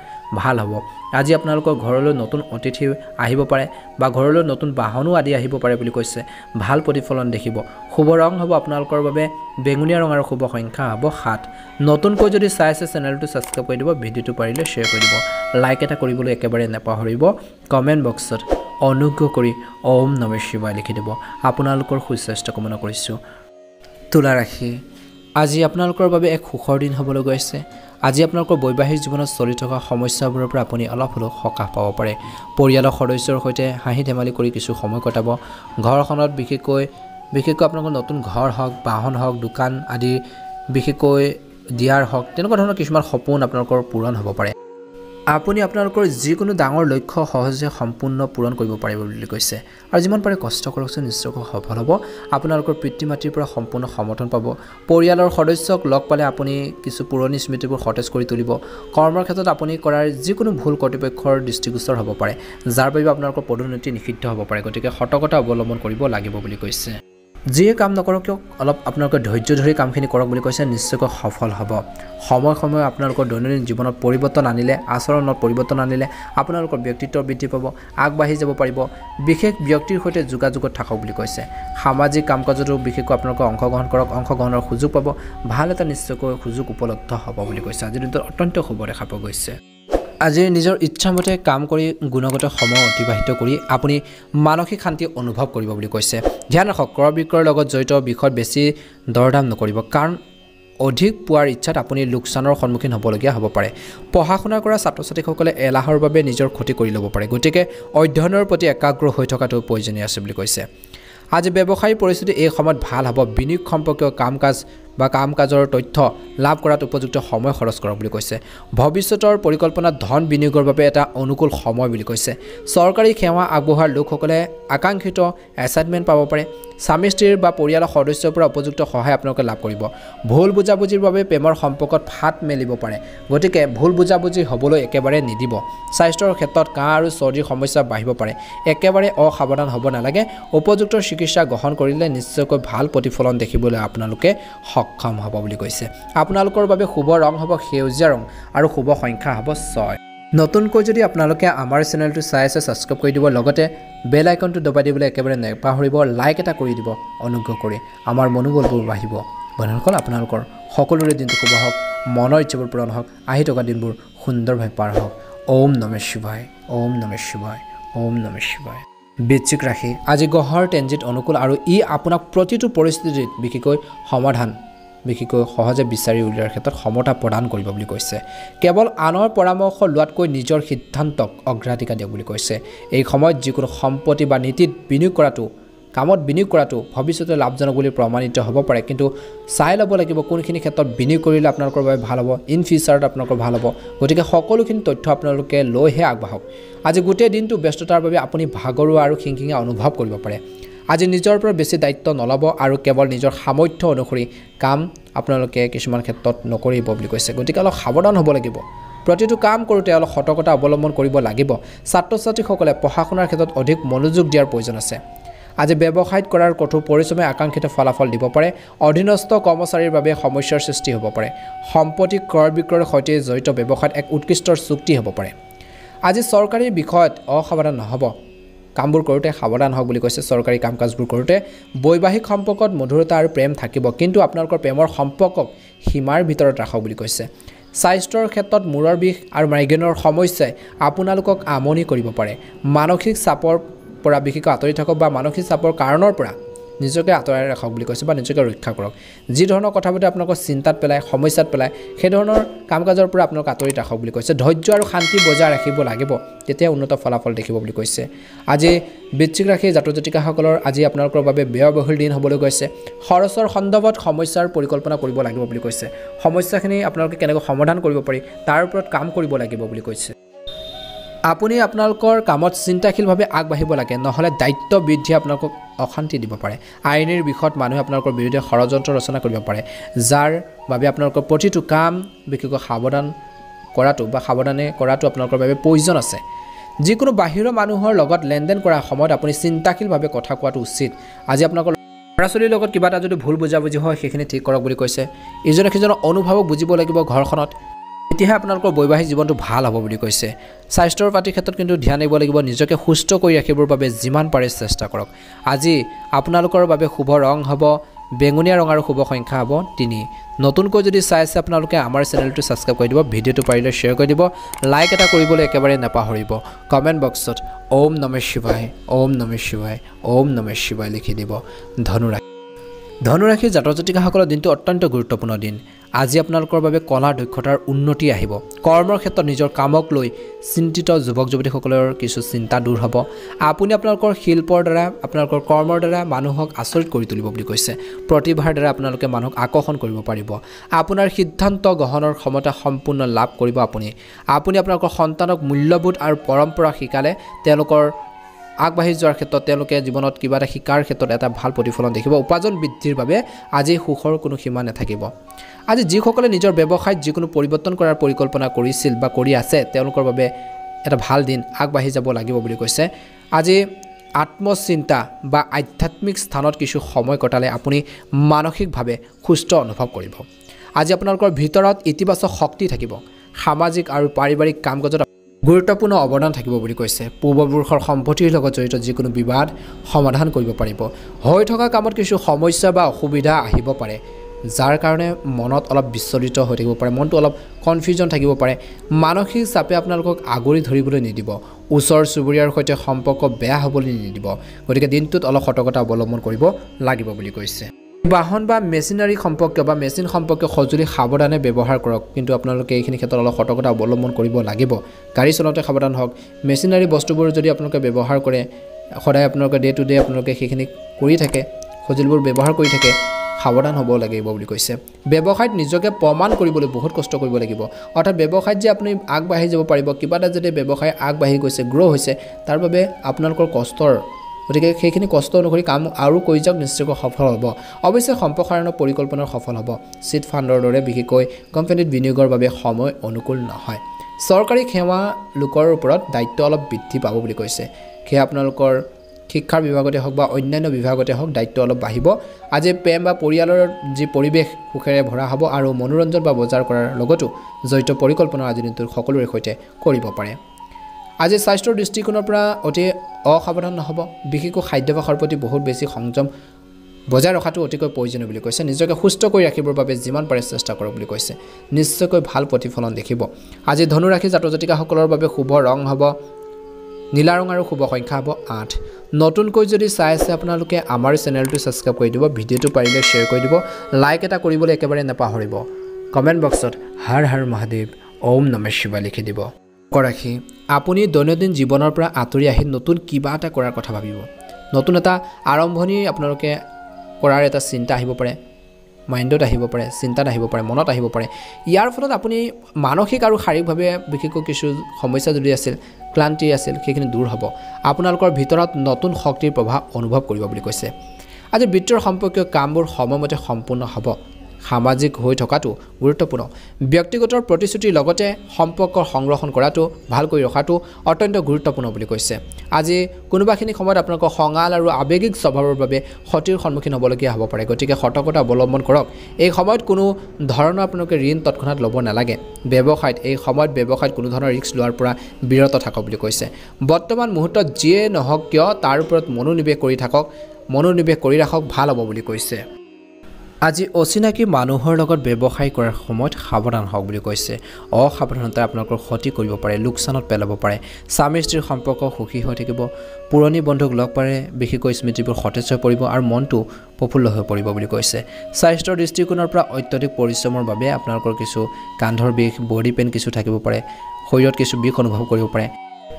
ভাল হ'ব আজি আপোনালোকৰ ঘৰলৈ নতুন অতিথি আহিব পাৰে বা ঘৰলৈ নতুন বাহনো আদি আহিব পাৰে বুলি কৈছে ভাল প্ৰতিফলন দেখিব শুভ ৰং হ'ব আপোনালোকৰ বাবে বেঙুনীয়া ৰং আৰু শুভ সংখ্যা হ'ব 7 নতুনকৈ যদি চাই আছে চেনেলটো সাবস্ক্ৰাইব কৰি দিব ভিডিঅ'টো পাৰিলে শ্বেয়াৰ কৰি দিব লাইক এটা কৰিবলৈ একেবাৰে নাপাহৰিব কমেন্ট বক্সত অনুগ্ৰহ কৰি ওম নমঃ শিৱায় লিখি দিব আপোনালোকৰ সুস্বাস্থ্য কামনা কৰিছোঁ তুলা ৰাশি আজি আপোনালোকৰ বাবে এক সুখৰ দিন হ'বলৈ গৈছে আজি আপোনালোকৰ বৈবাহিক জীৱনত চলি থকা সমস্যাবোৰৰ পৰা আপুনি অলপ হলেও সকাহ পাব পাৰে পৰিয়ালৰ সদস্যৰ সৈতে হাঁহি ধেমালি কৰি কিছু সময় কটাব ঘৰখনত বিশেষকৈ আপোনালোকৰ নতুন ঘৰ হওক বাহন হওক দোকান আদি বিশেষকৈ দিয়াৰ হওক তেনেকুৱা ধৰণৰ কিছুমান সপোন আপোনালোকৰ পূৰণ হ'ব পাৰে আপুনি আপোনালোকৰ যিকোনো ডাঙৰ লক্ষ্য সহজে সম্পূৰ্ণ পূৰণ কৰিব পাৰিব বুলি কৈছে আৰু যিমান পাৰে কষ্ট কৰকচোন নিশ্চয়কৈ সফল হ'ব আপোনালোকৰ পিতৃ মাতৃৰ পৰা সম্পূৰ্ণ সমৰ্থন পাব পৰিয়ালৰ সদস্যক লগ পালে আপুনি কিছু পুৰণি স্মৃতিবোৰ সতেজ কৰি তুলিব কৰ্মৰ ক্ষেত্ৰত আপুনি কৰাৰ যিকোনো ভুল কৰ্তৃপক্ষৰ দৃষ্টিগোচৰ হ'ব পাৰে যাৰ বাবে আপোনালোকৰ পদোন্নতি নিষিদ্ধ হ'ব পাৰে গতিকে সতৰ্কতা অৱলম্বন কৰিব লাগিব বুলি কৈছে যিয়ে কাম নকৰক কিয় অলপ আপোনালোকে ধৈৰ্য ধৰি কামখিনি কৰক বুলি কৈছে নিশ্চয়কৈ সফল হ'ব সময় আপোনালোকৰ দৈনন্দিন জীৱনত পৰিৱৰ্তন আনিলে আচৰণত পৰিৱৰ্তন আনিলে আপোনালোকৰ ব্যক্তিত্ব বৃদ্ধি পাব আগবাঢ়ি যাব পাৰিব বিশেষ ব্যক্তিৰ সৈতে যোগাযোগত থাকক বুলি কৈছে সামাজিক কামকাজতো বিশেষকৈ আপোনালোকে অংশগ্ৰহণ কৰক অংশগ্ৰহণৰ সুযোগ পাব ভাল এটা নিশ্চয়কৈ সুযোগ উপলব্ধ হ'ব বুলি কৈছে আজিৰ দিনটো অত্যন্ত শুভ দেখা পোৱা গৈছে আজি নিজৰ ইচ্ছামতে কাম কৰি গুণগত সময় অতিবাহিত কৰি আপুনি মানসিক শান্তি অনুভৱ কৰিব বুলি কৈছে ধ্যান ৰাখক ক্ৰয় বিক্ৰয়ৰ লগত জড়িত বিষয়ত বেছি দৰদাম নকৰিব কাৰণ অধিক পোৱাৰ ইচ্ছাত আপুনি লোকচানৰ সন্মুখীন হ'বলগীয়া হ'ব পাৰে পঢ়া শুনা কৰা ছাত্ৰ ছাত্ৰীসকলে এলাহৰ বাবে নিজৰ ক্ষতি কৰি ল'ব পাৰে গতিকে অধ্যয়নৰ প্ৰতি একাগ্ৰ হৈ থকাটো প্ৰয়োজনীয় আছে বুলি কৈছে আজি ব্যৱসায়িক পৰিস্থিতি এই সময়ত ভাল হ'ব বিনিয়োগ সম্পৰ্কীয় কাম কাজৰ তথ্য লাভ কৰাত উপযুক্ত সময় খৰচ কৰক বুলি কৈছে ভৱিষ্যতৰ পৰিকল্পনাত ধন বিনিয়োগৰ বাবে এটা অনুকূল সময় বুলি কৈছে চৰকাৰী সেৱা আগবঢ়োৱাৰ লোকসকলে আকাংক্ষিত এছাইনমেণ্ট পাব পাৰে স্বামী স্ত্ৰীৰ বা পৰিয়ালৰ সদস্যৰ পৰা উপযুক্ত সহায় আপোনালোকে লাভ কৰিব ভুল বুজাবুজিৰ বাবে প্ৰেমৰ সম্পৰ্কত ফাট মেলিব পাৰে গতিকে ভুল বুজাবুজি হ'বলৈ একেবাৰে নিদিব স্বাস্থ্যৰ ক্ষেত্ৰত কাহ আৰু চৰ্দিৰ সমস্যা বাঢ়িব পাৰে একেবাৰে অসাৱধান হ'ব নালাগে উপযুক্ত চিকিৎসা গ্ৰহণ কৰিলে নিশ্চয়কৈ ভাল প্ৰতিফলন দেখিবলৈ আপোনালোকে সক্ষম হ'ব বুলি কৈছে আপোনালোকৰ বাবে শুভ ৰং হ'ব সেউজীয়া ৰং আৰু শুভ সংখ্যা হ'ব 6 নতুনকৈ যদি আপোনালোকে আমাৰ চেনেলটো চাই আছে সাবস্ক্ৰাইব কৰি দিব লগতে বেল আইকনটো দবাই দিবলৈ একেবাৰে নাপাহৰিব লাইক এটা কৰি দিব অনুগ্ৰহ কৰি আমাৰ মনোবলবোৰ বাঢ়িব বন্ধুসকল আপোনালোকৰ সকলোৰে দিনটো শুভ হওক মনৰ ইচ্ছাবোৰ পূৰণ হওক আহি থকা দিনবোৰ সুন্দৰভাৱে পাৰ হওক ওম নমঃ শিৱায় ওম নমঃ শিৱায় ওম নমঃ শিৱায় বৃশ্চিক ৰাশি আজি গ্ৰহৰ ট্ৰেনজিট অনুকূল আৰু ই আপোনাক প্ৰতিটো পৰিস্থিতিত বিশেষকৈ সমাধান বিশেষকৈ সহজে বিচাৰি উলিওৱাৰ ক্ষেত্ৰত সমতা প্ৰদান কৰিব বুলি কৈছে কেৱল আনৰ পৰামৰ্শ লোৱাতকৈ নিজৰ সিদ্ধান্তক অগ্ৰাধিকাৰ দিয়ক বুলি কৈছে এই সময়ত যিকোনো সম্পত্তি বা নীতিত বিনিয়োগ কৰাটো কামত বিনিয়োগ কৰাটো ভৱিষ্যতে লাভজনক বুলি প্ৰমাণিত হ'ব পাৰে কিন্তু চাই ল'ব লাগিব কোনখিনি ক্ষেত্ৰত বিনিয়োগ কৰিলে আপোনালোকৰ বাবে ভাল হ'ব ইন ফিউচাৰত আপোনালোকৰ ভাল হ'ব গতিকে সকলোখিনি তথ্য আপোনালোকে লৈহে আগবাঢ়ক আজি গোটেই দিনটো ব্যস্ততাৰ বাবে আপুনি ভাগৰুৱা আৰু খিংখিঙা অনুভৱ কৰিব পাৰে আজি নিজৰ পৰা বেছি দায়িত্ব নল'ব আৰু কেৱল নিজৰ সামৰ্থ্য অনুসৰি কাম আপোনালোকে কিছুমান ক্ষেত্ৰত নকৰিব বুলি কৈছে গতিকে অলপ সাৱধান হ'ব লাগিব প্ৰতিটো কাম কৰোঁতে অলপ সতৰ্কতা অৱলম্বন কৰিব লাগিব ছাত্ৰ ছাত্ৰীসকলে পঢ়া শুনাৰ ক্ষেত্ৰত অধিক মনোযোগ দিয়াৰ প্ৰয়োজন আছে আজি ব্যৱসায়ত কৰাৰ কঠোৰ পৰিশ্ৰমে আকাংক্ষিত ফলাফল দিব পাৰে অধীনস্থ কৰ্মচাৰীৰ বাবে সমস্যাৰ সৃষ্টি হ'ব পাৰে সম্পত্তি ক্ৰয় বিক্ৰয়ৰ সৈতে জড়িত ব্যৱসায়ত এক উৎকৃষ্ট চুক্তি হ'ব পাৰে আজি চৰকাৰী বিষয়ত অসাৱধান নহ'ব কামবোৰ কৰোঁতে সাৱধান হওক বুলি কৈছে চৰকাৰী কাম কাজবোৰ কৰোঁতে বৈবাহিক সম্পৰ্কত মধুৰতা আৰু প্ৰেম থাকিব কিন্তু আপোনালোকৰ প্ৰেমৰ সম্পৰ্কক সীমাৰ ভিতৰত ৰাখক বুলি কৈছে স্বাস্থ্যৰ ক্ষেত্ৰত মূৰৰ বিষ আৰু মাইগ্ৰেনৰ সমস্যাই আপোনালোকক আমনি কৰিব পাৰে মানসিক চাপৰ পৰা বিশেষকৈ আঁতৰি থাকক বা মানসিক চাপৰ কাৰণৰ পৰা নিজকে আঁতৰাই ৰাখক বুলি কৈছে বা নিজকে ৰক্ষা কৰক যি ধৰণৰ কথাবোৰে আপোনালোকক চিন্তাত পেলাই সমস্যাত পেলাই সেই ধৰণৰ কাম কাজৰ পৰা আপোনালোক আঁতৰি ৰাখক বুলি কৈছে ধৈৰ্য আৰু শান্তি বজাই ৰাখিব লাগিব তেতিয়া উন্নত ফলাফল দেখিব বুলি কৈছে আজি বৃশ্চিক ৰাশিৰ জাতক জাতিকাসকলৰ আজি আপোনালোকৰ বাবে ব্যয়বহুল দিন হ'বলৈ গৈছে খৰচৰ সন্দৰ্ভত সমস্যাৰ পৰিকল্পনা কৰিব লাগিব বুলি কৈছে সমস্যাখিনি আপোনালোকে কেনেকৈ সমাধান কৰিব পাৰি তাৰ ওপৰত কাম কৰিব লাগিব বুলি কৈছে আপুনি আপোনালোকৰ কামত চিন্তাশীলভাৱে আগবাঢ়িব লাগে নহ'লে দায়িত্ব বৃদ্ধি আপোনালোকক অশান্তি দিব পাৰে আইনৰ বিষয়ত মানুহে আপোনালোকৰ বিৰুদ্ধে ষড়যন্ত্ৰ ৰচনা কৰিব পাৰে যাৰ বাবে আপোনালোকৰ প্ৰতিটো কাম বিশেষকৈ সাৱধানে কৰাটো আপোনালোকৰ বাবে প্ৰয়োজন আছে যিকোনো বাহিৰৰ মানুহৰ লগত লেনদেন কৰাৰ সময়ত আপুনি চিন্তাশীলভাৱে কথা কোৱাটো উচিত আজি আপোনালোকৰ ল'ৰা ছোৱালীৰ লগত কিবা এটা যদি ভুল বুজাবুজি হয় সেইখিনি ঠিক কৰক বুলি কৈছে ইজনে সিজনৰ অনুভৱক বুজিব লাগিব ঘৰখনত তেতিয়াহে আপোনালোকৰ বৈবাহিক জীৱনটো ভাল হ'ব বুলি কৈছে স্বাস্থ্যৰ পাতিৰ ক্ষেত্ৰত কিন্তু ধ্যান দিব লাগিব নিজকে সুস্থ কৰি ৰাখিবৰ বাবে যিমান পাৰে চেষ্টা কৰক আজি আপোনালোকৰ বাবে শুভ ৰং হ'ব বেঙুনীয়া ৰং আৰু শুভ সংখ্যা হ'ব 3 নতুনকৈ যদি চাই আছে আপোনালোকে আমাৰ চেনেলটো ছাবস্ক্ৰাইব কৰি দিব ভিডিঅ'টো পাৰিলে শ্বেয়াৰ কৰি দিব লাইক এটা কৰিবলৈ একেবাৰে নাপাহৰিব কমেণ্ট বক্সত ওম নমঃ শিৱায় ওম নমঃ শিৱায় ওম নমঃ শিৱায় লিখি দিব ধনুৰাশিৰ জাতক জাতিকাসকলৰ দিনটো অত্যন্ত গুৰুত্বপূৰ্ণ দিন আজি আপোনালোকৰ বাবে কলা দক্ষতাৰ উন্নতি আহিব কৰ্মৰ ক্ষেত্ৰত নিজৰ কামক লৈ চিন্তিত যুৱক যুৱতীসকলৰ কিছু চিন্তা দূৰ হ'ব আপুনি আপোনালোকৰ শিল্পৰ দ্বাৰা আপোনালোকৰ কৰ্মৰ দ্বাৰা মানুহক আচৰিত কৰি তুলিব বুলি কৈছে প্ৰতিভাৰ দ্বাৰা আপোনালোকে মানুহক আকৰ্ষণ কৰিব পাৰিব আপোনাৰ সিদ্ধান্ত গ্ৰহণৰ ক্ষমতা সম্পূৰ্ণ লাভ কৰিব আপুনি আপোনালোকৰ সন্তানক মূল্যবোধ আৰু পৰম্পৰা শিকালে তেওঁলোকৰ আগবাঢ়ি যোৱাৰ ক্ষেত্ৰত তেওঁলোকে জীৱনত কিবা এটা শিকাৰ ক্ষেত্ৰত এটা ভাল প্ৰতিফলন দেখিব উপাৰ্জন বৃদ্ধিৰ বাবে আজি সুখৰ কোনো সীমা নাথাকিব আজি যিসকলে নিজৰ ব্যৱসায়ত যিকোনো পৰিৱৰ্তন কৰাৰ পৰিকল্পনা কৰিছিল বা কৰি আছে তেওঁলোকৰ বাবে এটা ভাল দিন আগবাঢ়ি যাব লাগিব বুলি কৈছে আজি আত্মচিন্তা বা আধ্যাত্মিক স্থানত কিছু সময় কটালে আপুনি মানসিকভাৱে সুস্থ অনুভৱ কৰিব আজি আপোনালোকৰ ভিতৰত ইতিবাচক শক্তি থাকিব সামাজিক আৰু পাৰিবাৰিক কাম কাজত গুৰুত্বপূৰ্ণ অৱদান থাকিব বুলি কৈছে পূৰ্বপুৰুষৰ সম্পত্তিৰ লগত জড়িত যিকোনো বিবাদ সমাধান কৰিব পাৰিব হৈ থকা কামত কিছু সমস্যা বা অসুবিধা আহিব পাৰে যাৰ কাৰণে মনত অলপ বিচলিত হৈ থাকিব পাৰে মনটো অলপ কনফিউজন থাকিব পাৰে মানসিক চাপে আপোনালোকক আগৰি ধৰিবলৈ নিদিব ওচৰ চুবুৰীয়াৰ সৈতে সম্পৰ্ক বেয়া হ'বলৈ নিদিব গতিকে দিনটোত অলপ সতৰ্কতা অৱলম্বন কৰিব লাগিব বুলি কৈছে বাহন বা মেচিনাৰী সম্পৰ্কীয় বা মেচিন সম্পৰ্কীয় সঁজুলি সাৱধানে ব্যৱহাৰ কৰক কিন্তু আপোনালোকে এইখিনি ক্ষেত্ৰত অলপ সতৰ্কতা অৱলম্বন কৰিব লাগিব গাড়ী চলাওঁতে সাৱধান হওক মেচিনাৰী বস্তুবোৰ যদি আপোনালোকে ব্যৱহাৰ কৰে সদায় আপোনালোকে ডে টু ডে আপোনালোকে সেইখিনি কৰি থাকে সঁজুলিবোৰ ব্যৱহাৰ কৰি থাকে সাৱধান হ'ব লাগিব বুলি কৈছে ব্যৱসায়ত নিজকে প্ৰমাণ কৰিবলৈ বহুত কষ্ট কৰিব লাগিব অৰ্থাৎ ব্যৱসায়ত যে আপুনি আগবাঢ়ি যাব পাৰিব কিবা এটা যদি ব্যৱসায় আগবাঢ়ি গৈছে গ্ৰ' হৈছে তাৰ বাবে আপোনালোকৰ কষ্টৰ গতিকে সেইখিনি কষ্ট অনুসৰি কাম আৰু কৰি যাওক নিশ্চয়কৈ সফল হ'ব অৱশ্যে সম্প্ৰসাৰণৰ পৰিকল্পনাৰ সফল হ'ব চিট ফাণ্ডৰ দৰে বিশেষকৈ কোম্পানীত বিনিয়োগৰ বাবে সময় অনুকূল নহয় চৰকাৰী সেৱা লোকৰ ওপৰত দায়িত্ব অলপ বৃদ্ধি পাব বুলি কৈছে সেয়া আপোনালোকৰ শিক্ষাৰ বিভাগতে হওক বা অন্যান্য বিভাগতে হওক দায়িত্ব অলপ বাঢ়িব আজি প্ৰেম বা পৰিয়ালৰ যি পৰিৱেশ সুখেৰে ভৰা হ'ব আৰু মনোৰঞ্জন বা বজাৰ কৰাৰ লগতো জড়িত পৰিকল্পনা আজি দিনটোত সকলোৰে সৈতে কৰিব পাৰে আজি স্বাস্থ্যৰ দৃষ্টিকোণৰ পৰা অতি অসাৱধান নহ'ব বিশেষকৈ খাদ্যাভ্যাসৰ প্ৰতি বহুত বেছি সংযম বজাই ৰখাটো অতিকৈ প্ৰয়োজনীয় বুলি কৈছে নিজকে সুস্থ কৰি ৰাখিবৰ বাবে যিমান পাৰে চেষ্টা কৰক বুলি কৈছে নিশ্চয়কৈ ভাল প্ৰতিফলন দেখিব আজি ধনু ৰাশি জাতক জাতিকাসকলৰ বাবে শুভ ৰং হ'ব নীলা ৰং আৰু শুভ সংখ্যা হ'ব 8 নতুনকৈ যদি চাই আছে আপোনালোকে আমাৰ চেনেলটো সাবস্ক্ৰাইব কৰি দিব ভিডিঅ'টো পাৰিলে শ্বেয়াৰ কৰি দিব লাইক এটা কৰিবলৈ একেবাৰে নাপাহৰিব কমেন্ট বক্সত হৰ হৰ মহাদেৱ ওম নমঃ শিৱায় লিখি দিব কৰাখি আপুনি দৈনন্দিন জীৱনৰ পৰা আঁতৰি আহি নতুন কিবা এটা কৰাৰ কথা ভাবিব নতুন এটা আৰম্ভণি আপোনালোকে কৰাৰ এটা চিন্তা আহিব পাৰে মাইণ্ডত আহিব পাৰে চিন্তাত আহিব পাৰে মনত আহিব পাৰে ইয়াৰ ফলত আপুনি মানসিক আৰু শাৰীৰিকভাৱে বিশেষকৈ কিছু সমস্যা যদি আছিল ক্লান্তি আছিল সেইখিনি দূৰ হ'ব আপোনালোকৰ ভিতৰত নতুন শক্তিৰ প্ৰভাৱ অনুভৱ কৰিব বুলি কৈছে আজি বিত্তৰ সম্পৰ্কীয় কামবোৰ সময়মতে সম্পূৰ্ণ হ'ব সামাজিক হৈ থকাটো গুৰুত্বপূৰ্ণ ব্যক্তিগত প্ৰতিশ্ৰুতিৰ লগতে সম্পৰ্ক সংৰক্ষণ কৰাটো ভালকৈ ৰখাটো অত্যন্ত গুৰুত্বপূৰ্ণ বুলি কৈছে আজি কোনোবাখিনি সময়ত আপোনালোকৰ খঙাল আৰু আৱেগিক স্বভাৱৰ বাবে ক্ষতিৰ সন্মুখীন হ'বলগীয়া হ'ব পাৰে গতিকে সতৰ্কতা অৱলম্বন কৰক এই সময়ত কোনো ধৰণৰ আপোনালোকে ঋণ তৎক্ষণাত ল'ব নালাগে ব্যৱসায়ত এই সময়ত ব্যৱসায়ত কোনো ধৰণৰ ৰিস্ক লোৱাৰ পৰা বিৰত থাকক বুলি কৈছে বৰ্তমান মুহূৰ্তত যিয়ে নহওক কিয় তাৰ ওপৰত মনোনিৱেশ কৰি ৰাখক ভাল হ'ব বুলি কৈছে আজি অচিনাকি মানুহৰ লগত ব্যৱসায় কৰাৰ সময়ত সাৱধান হওক বুলি কৈছে অসাৱধানতাই আপোনালোকৰ ক্ষতি কৰিব পাৰে লোকচানত পেলাব পাৰে স্বামী স্ত্ৰীৰ সম্পৰ্ক সুখী হৈ থাকিব পুৰণি বন্ধুক লগ পালে বিশেষকৈ স্মৃতিবোৰ সতেজ হৈ পৰিব আৰু মনটো প্ৰফুল্ল হৈ পৰিব বুলি কৈছে স্বাস্থ্যৰ দৃষ্টিকোণৰ পৰা অত্যাধিক পৰিশ্ৰমৰ বাবে আপোনালোকৰ কিছু কান্ধৰ বিষ বডি পেইন কিছু থাকিব পাৰে শৰীৰত কিছু বিষ অনুভৱ কৰিব পাৰে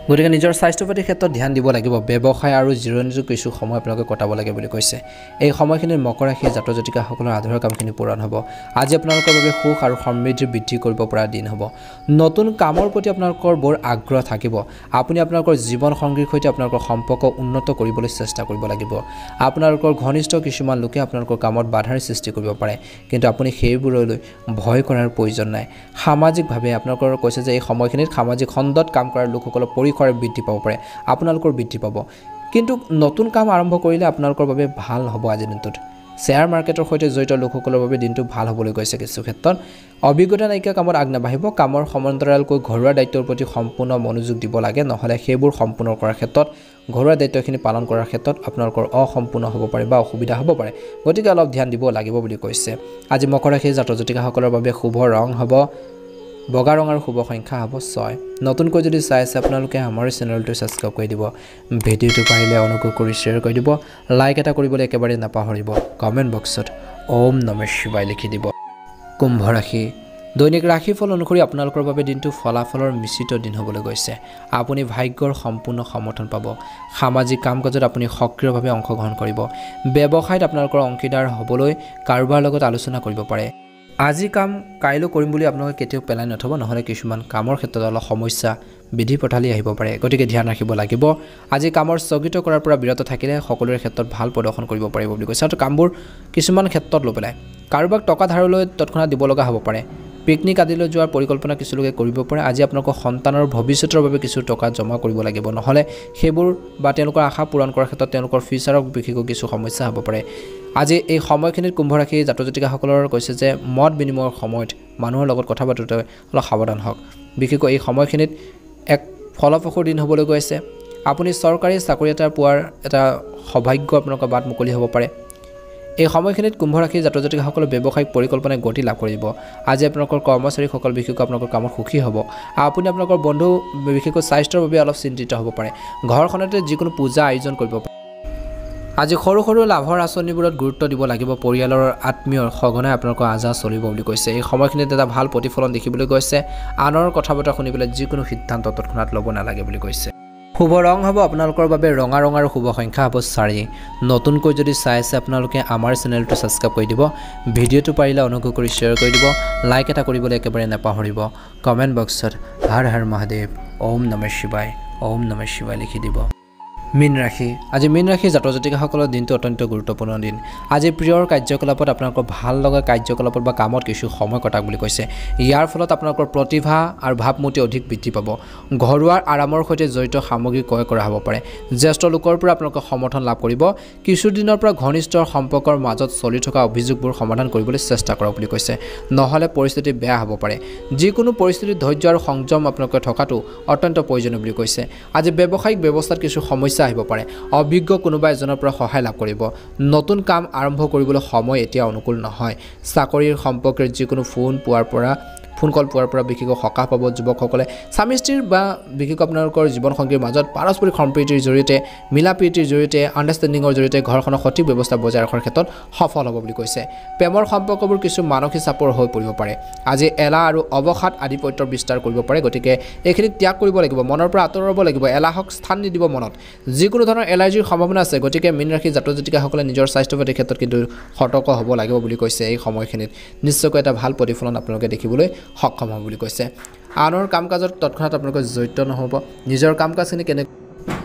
গতিকে নিজৰ স্বাস্থ্যৰ প্ৰতি ক্ষেত্ৰত ধ্যান দিব লাগিব ব্যৱসায় আৰু জিৰণিৰ কিছু সময় আপোনালোকে কটাব লাগে বুলি কৈছে এই সময়খিনিত মকৰ ৰাশি জাতক জাতিকাসকলৰ আধৰুৱা কামখিনি পূৰণ হ'ব আজি আপোনালোকৰ বাবে সুখ আৰু সমৃদ্ধি বৃদ্ধি কৰিব পৰা দিন হ'ব নতুন কামৰ প্ৰতি আপোনালোকৰ বৰ আগ্ৰহ থাকিব আপুনি আপোনালোকৰ জীৱন সংগীৰ সৈতে আপোনালোকৰ সম্পৰ্ক উন্নত কৰিবলৈ চেষ্টা কৰিব লাগিব আপোনালোকৰ ঘনিষ্ঠ কিছুমান লোকে আপোনালোকৰ কামত বাধাৰ সৃষ্টি কৰিব পাৰে কিন্তু আপুনি সেইবোৰলৈ ভয় কৰাৰ প্ৰয়োজন নাই সামাজিকভাৱে আপোনালোকৰ কৈছে যে এই সময়খিনিত সামাজিক খণ্ডত কাম কৰা লোকসকলৰ পৰিসৰ বৃদ্ধি পাব পাৰে আপোনালোকৰ বৃদ্ধি পাব কিন্তু নতুন কাম আৰম্ভ কৰিলে আপোনালোকৰ বাবে ভাল হ'ব আজি দিনটোত শেয়াৰ মাৰ্কেটৰ সৈতে জড়িত লোকসকলৰ বাবে দিনটো ভাল হ'বলৈ গৈছে কিছু ক্ষেত্ৰত অভিজ্ঞতা নাইকিয়া কামত আগনাবাঢ়িব কামৰ সমান্তৰালকৈ ঘৰুৱা দায়িত্বৰ প্ৰতি সম্পূৰ্ণ মনোযোগ দিব লাগে নহলে সেইবোৰ সম্পূৰ্ণ কৰাৰ ক্ষেত্ৰত ঘৰুৱা দায়িত্বখিনি পালন কৰাৰ ক্ষেত্ৰত আপোনালোকৰ অসম্পূৰ্ণ হ'ব পাৰে বা অসুবিধা হ'ব পাৰে গতিকে অলপ ধ্যান দিব লাগিব বুলি কৈছে আজি মকৰ ৰাশি জাতক জাতিকাসকলৰ বাবে শুভ ৰং হ'ব বগা ৰং আৰু শুভ সংখ্যা হ'ব 6 নতুনকৈ যদি চাই আছে আপোনালোকে আমাৰ চেনেলটো সাবস্ক্ৰাইব কৰি দিব ভিডিঅ'টো পাৰিলে অনুগ্ৰহ কৰি শ্বেয়াৰ কৰি দিব লাইক এটা কৰিবলৈ একেবাৰে নাপাহৰিব কমেন্ট বক্সত ওম নমঃ শিৱায় লিখি দিব কুম্ভ ৰাশি দৈনিক ৰাশিফল অনুসৰি আপোনালোকৰ বাবে দিনটো ফলাফলৰ মিশ্ৰিত দিন হ'বলৈ গৈছে আপুনি ভাগ্যৰ সম্পূৰ্ণ সমৰ্থন পাব সামাজিক কাম-কাজত আপুনি সক্ৰিয়ভাৱে অংশগ্ৰহণ কৰিব ব্যৱসায়ত আপোনালোকৰ অংশীদাৰ হ'বলৈ কাৰোবাৰ লগত আলোচনা কৰিব পাৰে আজি কাম কাইলৈ কৰিম বুলি আপোনালোকে কেতিয়াও পেলাই নথব নহলে কিছুমান কামৰ ক্ষেত্ৰত অলপ সমস্যা বিধি পঠালি আহিব পাৰে গতিকে ধ্যান ৰাখিব লাগিব আজি কামৰ স্থগিত কৰাৰ পৰা বিৰত থাকিলে সকলোৰে ক্ষেত্ৰত ভাল প্ৰদৰ্শন কৰিব পাৰিব বুলি কৈছে আৰু কামবোৰ কিছুমান ক্ষেত্ৰত লৈ পেলাই কাৰোবাক টকা ধাৰলৈ তৎক্ষণাত দিব লগা হ'ব পাৰে পিকনিক আদিলৈ যোৱাৰ পৰিকল্পনা কিছু লোকে কৰিব পাৰে আজি আপোনালোকৰ সন্তানৰ ভৱিষ্যতৰ বাবে কিছু টকা জমা কৰিব লাগিব নহলে সেইবোৰ বা তেওঁলোকৰ আশা পূৰণ কৰাৰ ক্ষেত্ৰত তেওঁলোকৰ ফিউচাৰৰ বিশেষকৈ কিছু সমস্যা হ'ব পাৰে আজি এই সময়খিনিত কুম্ভ ৰাশি জাতক জাতিকাসকলৰ কৈছে যে মত বিনিময়ৰ সময়ত মানুহৰ লগত কথা পাতোঁতে অলপ সাৱধান হওক বিশেষকৈ এই সময়খিনিত এক ফলপ্ৰসূ দিন হ'বলৈ গৈছে আপুনি চৰকাৰী চাকৰি এটা পোৱাৰ এটা সৌভাগ্য আপোনালোকৰ বাট মুকলি হ'ব পাৰে এই সময়খিনিত কুম্ভ ৰাশি জাতক জাতিকাসকলৰ ব্যৱসায়িক পৰিকল্পনাই গতি লাভ কৰিব আজি আপোনালোকৰ কৰ্মচাৰীসকল বিশেষকৈ আপোনালোকৰ কামত সুখী হ'ব আপুনি আপোনালোকৰ বন্ধু বিশেষকৈ স্বাস্থ্যৰ বাবে অলপ চিন্তিত হ'ব পাৰে ঘৰখনতে যিকোনো পূজা আয়োজন কৰিব পাৰে আজি সৰু সৰু লাভৰ আঁচনিবোৰত গুৰুত্ব দিব লাগিব পৰিয়ালৰ আত্মীয়ৰ সঘনাই আপোনালোকৰ আজা চলিব বুলি কৈছে এই সময়খিনিত এটা ভাল প্ৰতিফলন দেখিবলৈ গৈছে আনৰ কথা বতৰা শুনি পেলাই যিকোনো সিদ্ধান্ত তৎক্ষণাত ল'ব নালাগে বুলি কৈছে শুভ ৰং হ'ব আপোনালোকৰ বাবে ৰঙা ৰং আৰু শুভ সংখ্যা হ'ব 4 নতুনকৈ যদি চাই আছে আপোনালোকে আমাৰ চেনেলটো সাবস্ক্ৰাইব কৰি দিব ভিডিঅ'টো পাৰিলে অনুগ্ৰহ কৰি শ্বেয়াৰ কৰি দিব লাইক এটা কৰিবলৈ একেবাৰে নাপাহৰিব কমেন্ট বক্সত হৰ হৰ মহাদেৱ ওম নমঃ শিৱায় লিখি দিব মীন ৰাশি আজি মীন ৰাশি জাতক জাতিকাসকলৰ দিনটো অত্যন্ত গুৰুত্বপূৰ্ণ দিন আজি প্ৰিয়ৰ কাৰ্যকলাপত আপোনালোকৰ ভাল লগা কাৰ্যকলাপত বা কামত কিছু সময় কটাক বুলি কৈছে ইয়াৰ ফলত আপোনালোকৰ প্ৰতিভা আৰু ভাৱমূৰ্তি অধিক বৃদ্ধি পাব ঘৰুৱাৰ আৰামৰ সৈতে জড়িত সামগ্ৰী ক্ৰয় কৰা হ'ব পাৰে জ্যেষ্ঠ লোকৰ পৰা আপোনালোকে সমৰ্থন লাভ কৰিব কিছু দিনৰ পৰা ঘনিষ্ঠ সম্পৰ্কৰ মাজত চলি থকা অভিযোগবোৰ সমাধান কৰিবলৈ চেষ্টা কৰক বুলি কৈছে নহলে পৰিস্থিতি বেয়া হ'ব পাৰে যিকোনো পৰিস্থিতিত ধৈৰ্য আৰু সংযম আপোনালোকে থকাটো অত্যন্ত প্ৰয়োজনীয় বুলি কৈছে আজি ব্যৱসায়িক ব্যৱস্থাত কিছু সমস্যা আহিব পাৰে অভিজ্ঞ কোনোবা এজনৰ পৰা সহায় লাভ কৰিব নতুন কাম আৰম্ভ কৰিবলৈ সময় এতিয়া অনুকূল নহয় চাকৰিৰ সম্পৰ্কে যিকোনো ফোন কল পোৱাৰ পৰা বিশেষকৈ সকাহ পাব যুৱকসকলে স্বামী স্ত্ৰীৰ বা বিশেষকৈ আপোনালোকৰ জীৱনসংগীৰ মাজত পাৰস্পৰিক সম্প্ৰীতিৰ জৰিয়তে মিলাপ্ৰীতিৰ জৰিয়তে আণ্ডাৰষ্টেণ্ডিঙৰ জৰিয়তে ঘৰখনৰ সঠিক ব্যৱস্থা বজাই ৰখাৰ ক্ষেত্ৰত সফল হ'ব বুলি কৈছে প্ৰেমৰ সম্পৰ্কবোৰ কিছু মানসিক চাপৰ হৈ পৰিব পাৰে আজি এলাহ আৰু অৱসাদ আধিপত্যৰ বিস্তাৰ কৰিব পাৰে গতিকে এইখিনি ত্যাগ কৰিব লাগিব মনৰ পৰা আঁতৰাব লাগিব এলাহক স্থান নিদিব মনত যিকোনো ধৰণৰ এলাৰ্জিৰ সম্ভাৱনা আছে গতিকে মীন ৰাশি জাতক জাতিকাসকলে নিজৰ স্বাস্থ্য পাতিৰ ক্ষেত্ৰত কিন্তু সতৰ্ক হ'ব লাগিব বুলি কৈছে এই সময়খিনিত নিশ্চয়কৈ এটা ভাল প্ৰতিফলন আপোনালোকে দেখিবলৈ সক্ষম হ'ব বুলি কৈছে আনৰ কাম কাজত তৎক্ষণাত আপোনালোকে জড়িত নহ'ব নিজৰ কাম কাজখিনি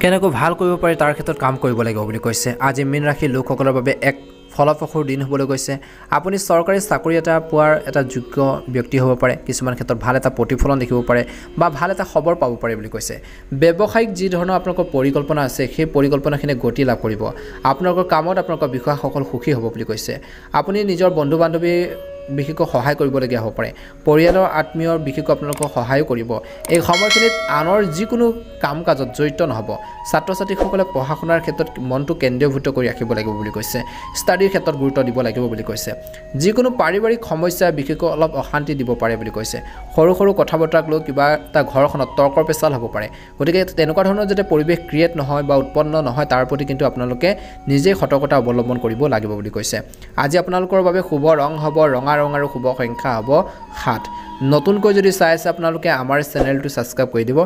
কেনেকৈ ভাল কৰিব পাৰি তাৰ ক্ষেত্ৰত কাম কৰিব লাগিব বুলি কৈছে আজি মীন ৰাশিৰ লোকসকলৰ বাবে এক ফলপ্ৰসূ দিন হ'বলৈ গৈছে আপুনি চৰকাৰী চাকৰি এটা পোৱাৰ এটা যোগ্য ব্যক্তি হ'ব পাৰে কিছুমান ক্ষেত্ৰত ভাল এটা প্ৰতিফলন দেখিব পাৰে বা ভাল এটা খবৰ পাব পাৰে বুলি কৈছে ব্যৱসায়িক যি ধৰণৰ আপোনালোকৰ পৰিকল্পনা আছে সেই পৰিকল্পনাখিনি গতি লাভ কৰিব আপোনালোকৰ কামত আপোনালোকৰ বিষয়াসকল সুখী হ'ব বুলি কৈছে আপুনি নিজৰ বন্ধু বান্ধৱী বিশেষকৈ সহায় কৰিবলগীয়া হ'ব পাৰে পৰিয়ালৰ আত্মীয়ৰ বিশেষকৈ আপোনালোকক সহায়ো কৰিব এই সময়খিনিত আনৰ যিকোনো কাম কাজত জড়িত নহ'ব ছাত্ৰ ছাত্ৰীসকলে পঢ়া শুনাৰ ক্ষেত্ৰত মনটো কেন্দ্ৰীয়ভূত কৰি ৰাখিব লাগিব বুলি কৈছে ষ্টাডিৰ ক্ষেত্ৰত গুৰুত্ব দিব লাগিব বুলি কৈছে যিকোনো পাৰিবাৰিক সমস্যা বিশেষকৈ অলপ অশান্তি দিব পাৰে বুলি কৈছে সৰু সৰু কথা বতৰাক লৈ কিবা এটা ঘৰখনত তৰ্কৰ পেচাল হ'ব পাৰে গতিকে তেনেকুৱা ধৰণৰ যাতে পৰিৱেশ ক্ৰিয়েট নহয় বা উৎপন্ন নহয় তাৰ প্ৰতি কিন্তু আপোনালোকে নিজেই সতৰ্কতা অৱলম্বন কৰিব লাগিব বুলি কৈছে আজি আপোনালোকৰ বাবে শুভ ৰং হ'ব ৰঙা ৰং আৰু শুভ সংখ্যা হ'ব 7 নতুনকৈ যদি চাই আছে আপোনালোকে আমাৰ চেনেলটো ছাবস্ক্ৰাইব কৰি দিব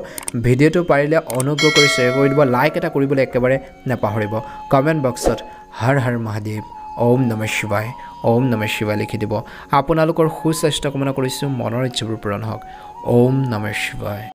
ভিডিঅ'টো পাৰিলে অনুগ্ৰহ কৰি শ্বেয়াৰ কৰি দিব লাইক এটা কৰিবলৈ একেবাৰে নাপাহৰিব কমেণ্ট বক্সত হৰ হৰ মহাদেৱ ওম নমঃ শিৱায় লিখি দিব আপোনালোকৰ সুস্বাস্থ্য কামনা কৰিছোঁ মনৰ ইচ্ছাবোৰ পূৰণ হওক ওম নমঃ শিৱায়